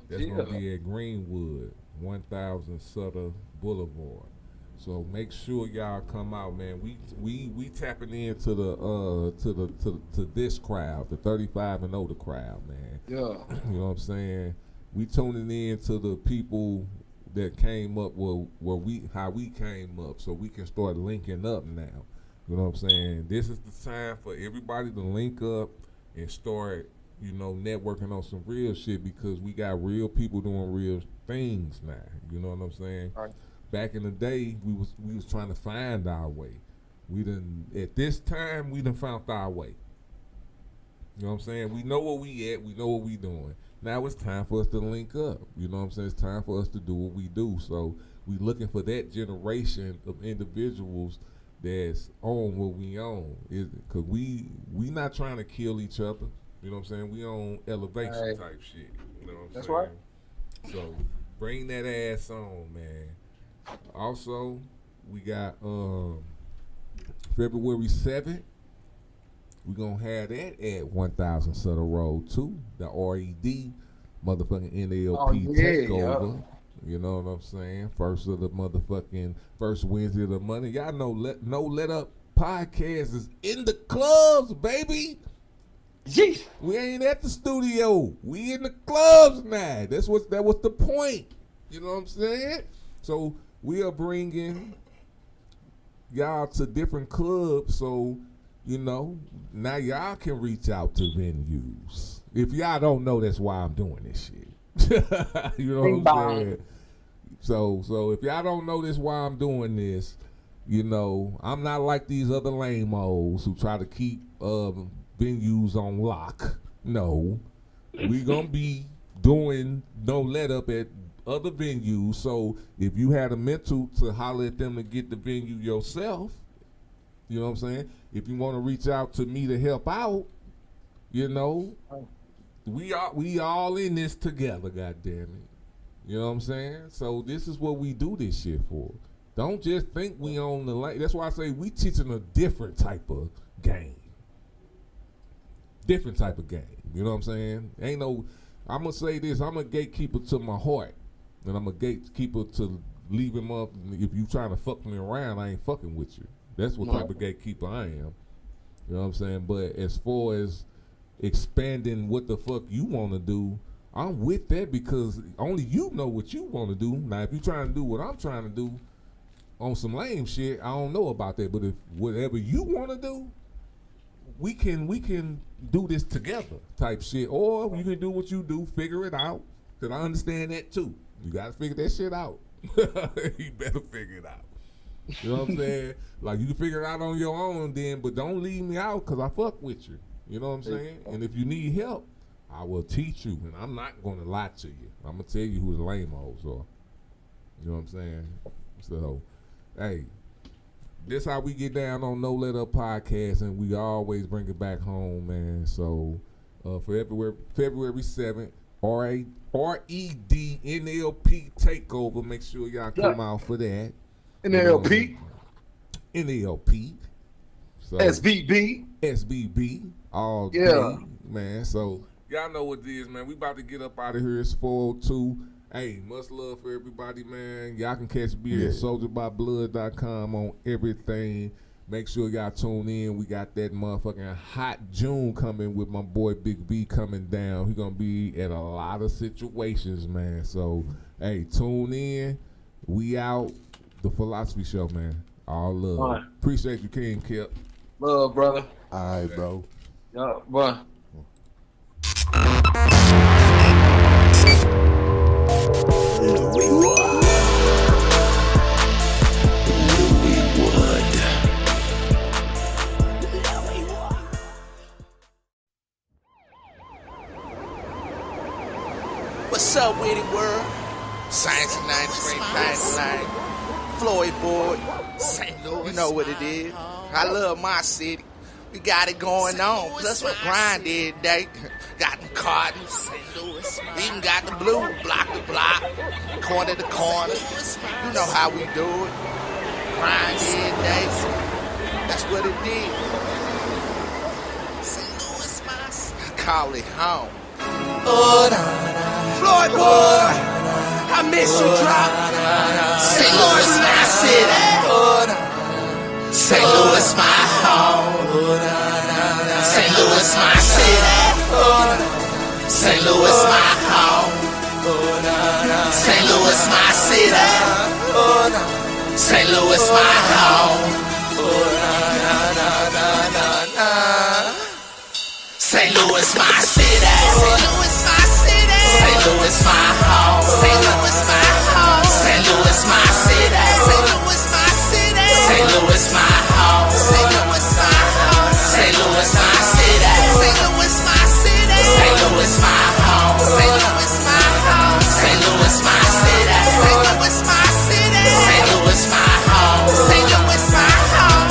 That's gonna be at Greenwood, 1000 Sutter Boulevard. So make sure y'all come out, man. We tapping into to this crowd, the 35 and older crowd, man. Yeah. You know what I'm saying? We tuning in to the people that came up how we came up, so we can start linking up now. You know what I'm saying? This is the time for everybody to link up and start, networking on some real shit, because we got real people doing real things now. You know what I'm saying? Right. Back in the day, we was trying to find our way. At this time, we done found our way. You know what I'm saying? We know where we at. We know what we doing. Now it's time for us to link up. You know what I'm saying? It's time for us to do what we do. So we looking for that generation of individuals that's on what we own. Because we not trying to kill each other. You know what I'm saying? We on elevation type shit. You know what I'm That's saying? right. So bring that ass on, man. Also, we got February 7th. We're going to have that at 1000 Sutter Road, too. The RED motherfucking NLP takeover. You know what I'm saying? First Wednesday of the month. Y'all know No Let Up podcast is in the clubs, baby. Jeez. We ain't at the studio. We in the clubs now. That was the point. You know what I'm saying? So we are bringing y'all to different clubs, so now y'all can reach out to venues. If y'all don't know, that's why I'm doing this shit. You know what I'm saying? So if y'all don't know this, why I'm doing this, I'm not like these other lame-os who try to keep venues on lock. No, we gonna be doing No Let Up at other venues. So if you had a mental to holler at them to get the venue yourself, you know what I'm saying? If you want to reach out to me to help out, we all in this together, goddamn it. You know what I'm saying? So this is what we do this shit for. Don't just think we on the lane. That's why I say we teaching a different type of game. Different type of game. You know what I'm saying? I'm going to say this. I'm a gatekeeper to my heart. And I'm a gatekeeper to leave him up. If you trying to fuck me around, I ain't fucking with you. That's what type of gatekeeper I am. You know what I'm saying? But as far as expanding what the fuck you want to do, I'm with that, because only you know what you want to do. Now, if you trying to do what I'm trying to do on some lame shit, I don't know about that. But if whatever you want to do, we can do this together type shit. Or you can do what you do, figure it out. Because I understand that too. You got to figure that shit out. You better figure it out. You know what I'm saying? Like, you can figure it out on your own then, but don't leave me out, because I fuck with you. You know what I'm saying? And if you need help, I will teach you, and I'm not going to lie to you. I'm going to tell you who the lame-os are. You know what I'm saying? So, hey, this how we get down on No Let Up podcast, and we always bring it back home, man. So, for February 7th, RED NLP takeover. Make sure y'all come out for that. NLP. NLP. So, SBB. All day, man. So y'all know what it is, man. We about to get up out of here. It's 4:02. Hey, much love for everybody, man. Y'all can catch me at soldierbyblood.com on everything. Make sure y'all tune in. We got that motherfucking hot June coming with my boy Big B coming down. He gonna be at a lot of situations, man. So, hey, tune in. We out. The Philosophy Show, man. All love. All right. Appreciate you, King Kip. Love, brother. All right, bro. Yeah, bro. What's up, Witty World? Science and 93.9, Floyd Board, St. Louis. You know what it is. I love my city. We got it going on. Plus, we grind every day. Got them cartons. We even got the blue, block to block, corner to corner. You know how we do it. Grind every day. That's what it is. I call it home. Floyd Boy, I miss you, drop. St. Louis, my city. St. Louis, my home. St. Louis, my city. St. Louis, my home. St. Louis, my city. city. Oh, no. St. Louis, my home. Oh, na, na, na, na, na. St. Louis, my city. St. Louis, my city. St. Louis, my home. St. Louis, my home. St. Louis, my city. St. Louis, my city. St. Louis, my home. St. Louis, my home. St. Louis, my city. St. Louis, my city. St. Louis, my home. St. Louis, my home. St. Louis, my city. St. Louis, my city. St. Louis, my home. St. Louis, my home.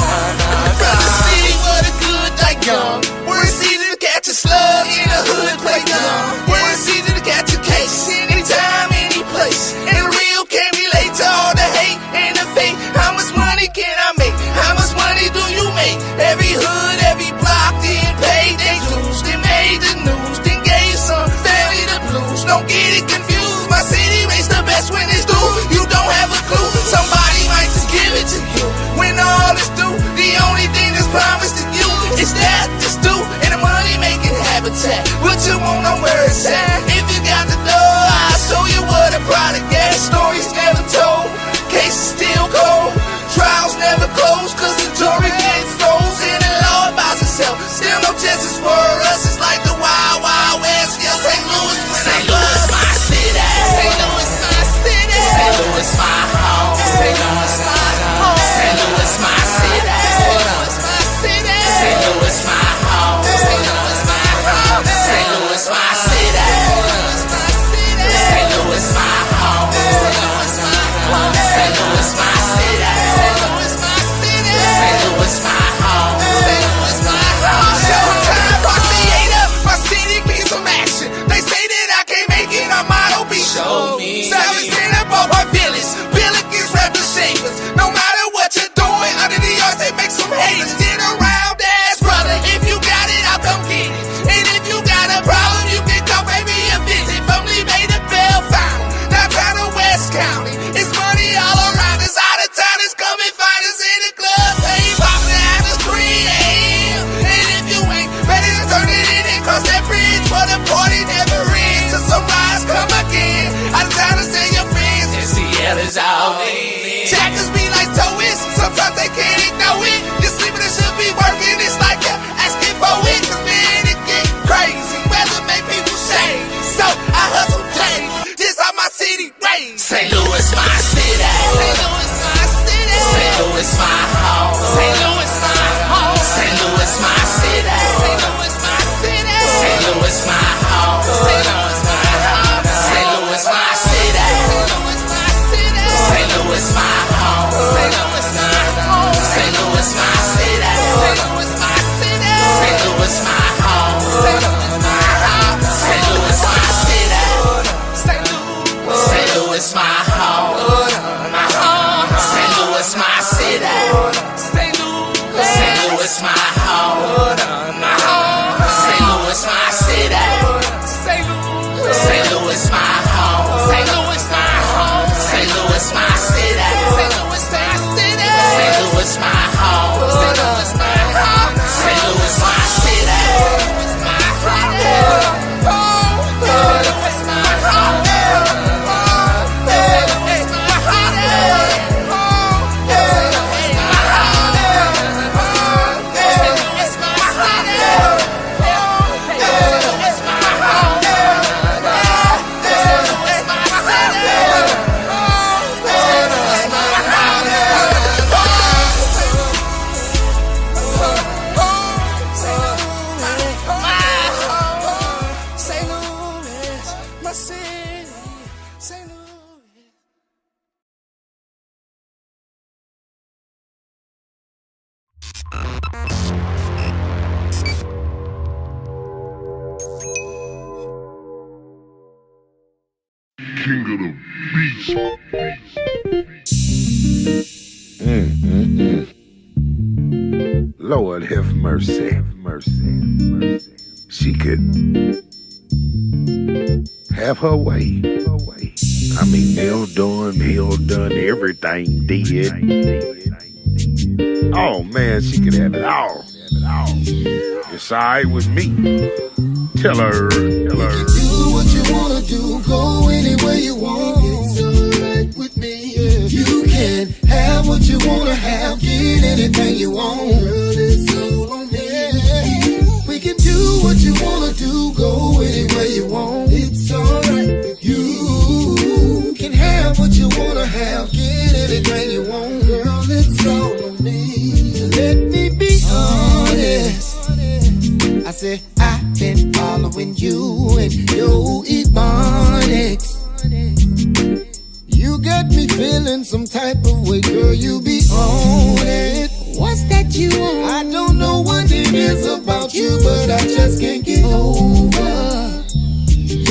From the city where the good die young, where it's easy to catch a slug in a hood play dumb, where it's easy to catch a case anytime, any place, and real can relate to all the hate and the fake. How much money can I make? How much money do you make? Every hood, every block, then paid they dues, then made the news, then gave some family the blues. Don't get it confused, my city rates the best when it's due. You don't have a clue, somebody might just give it to you. When all is due, the only thing that's promised to you is that it's due and the money making habitat. What you want, know where it's at. If you got the dough, I'll show you what a product is. Stories never told, cases still cold, trials never close, cause the jury gets frozen and law about itself. Still no justice for us, it's like the wild, wild west. Yeah, St. Louis, St. Louis, my city. St. Louis, my city. St. Louis, my home. St. Louis, my home. St. Louis, my city. St. Louis, my city. St. Louis, my home. St. Louis, my home. St. Louis, my city. St. Louis, my home. St. Louis, my home. St. Louis, my city. St. Louis, my city. St. Louis, my home. St. Louis, my home. Showtime, Posse-ator, my city needs some action. They say that I can't make it, I might be show me. Savage up off our village, Billikens representatives. No matter what you're doing, under the yards they make some haters. Get around, ass brother. If you got it, I'll come get it. And if you got a problem, you can come pay me a visit. Family made a bell fountain, downtown of West County. It's money all around us, out of town is coming find us in the club. Hey, poppin' after 3 a.m. And if you ain't ready to turn it in and cross that bridge, but the party never ends till sunrise come again. Out of town to say your friends, and Seattle's all in. Jackers be like towies, sometimes they can't ignore it. You're sleeping and should be working, it's like you're asking for it. Cause man, it get crazy, weather make people shame. So I hustle daily, this how my city raised. St. Louis, my city. St. Louis, my city. St. Louis, my home. St. Louis, my home. St. Louis, my city. St. Louis, my city. St. Louis, my home. St. Louis, my home. St. Louis, my city. St. Louis, my city. St. Louis, my home. St. Louis, my home. St. Louis, my city. St. Louis, my city. St. Louis, my home. St. Louis, my home. St. Louis, my city. St. Louis, my home. My home. St. Louis, my city. St. Louis, my home. My home. St. Louis, my city. St. Louis, my home. St. Louis, my home. St. Louis, my city. St. Louis, my city. St. Louis, my home. St. Louis, my home. St. Louis, my city. My home. St. Louis, my home. King of the beast. Lord have mercy. Have mercy. She could have her way. I mean, nail done, everything did. Oh man, she could have it all. It's alright with me. Tell her. Do what you wanna do, go anywhere you want. It's alright with me. can have what you wanna have, get anything you want. Girl, it's all on me. We can do what you wanna do, go anywhere you want. It's alright. You can have what you wanna have, get anything you want. Girl, it's all on me. Let me be honest. I said I've been following you and your ebonics. You got me feeling some type of way, girl, you be on it. What's that you want? I don't know what it is about you, but I just can't get over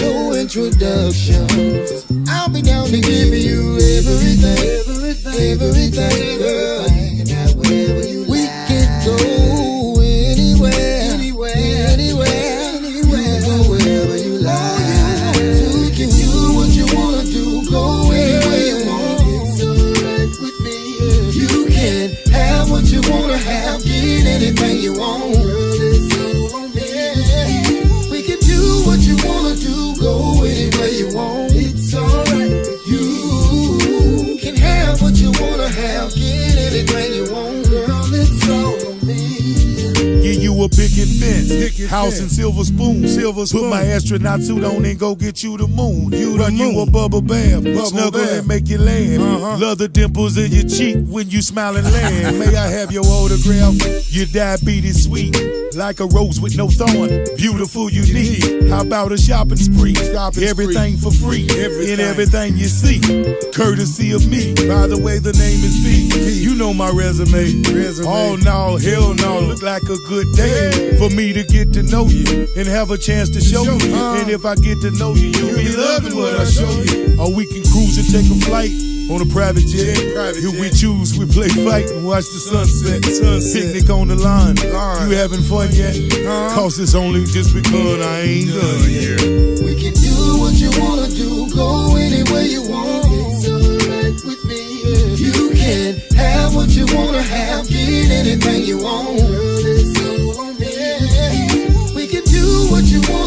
your introductions. I'll be down to give you everything, girl. You can have whatever you like. We can go anywhere. Go wherever you like. You can do what you wanna do, go anywhere you want. It's alright with me. You can have what you wanna have, get anything you want. Girl, it's all on me. We can do what you wanna do, go anywhere you want. It's alright. You can have what you wanna have, get anything you want. Girl, it's all on me. Give you a picket fence, house and silver spoon. Put my astronaut suit on and go get you the moon. Run you a bubble bath, snuggle and make you laugh. Love the dimples in your cheek when you smile and laugh. May I have your autograph? Your diabetes sweet, like a rose with no thorn. Beautiful, unique. How about a shopping spree? Everything for free, in everything you see. Courtesy of me. By the way, the name is B. You know my resume. Oh no, hell no. Look like a good day for me to get to know you and have a chance to show you. And if I get to know you, you'll be loving what I show you. Or we can cruise and take a flight on a private jet. If we choose, we play fight and watch the sunset. Picnic on the line. You having fun yet? Cause it's only just because I ain't done yet. We can do what you wanna do, go anywhere you want. It's alright with me. You can have what you wanna have, get anything you want. Girl, it's all on me. We can do what you want.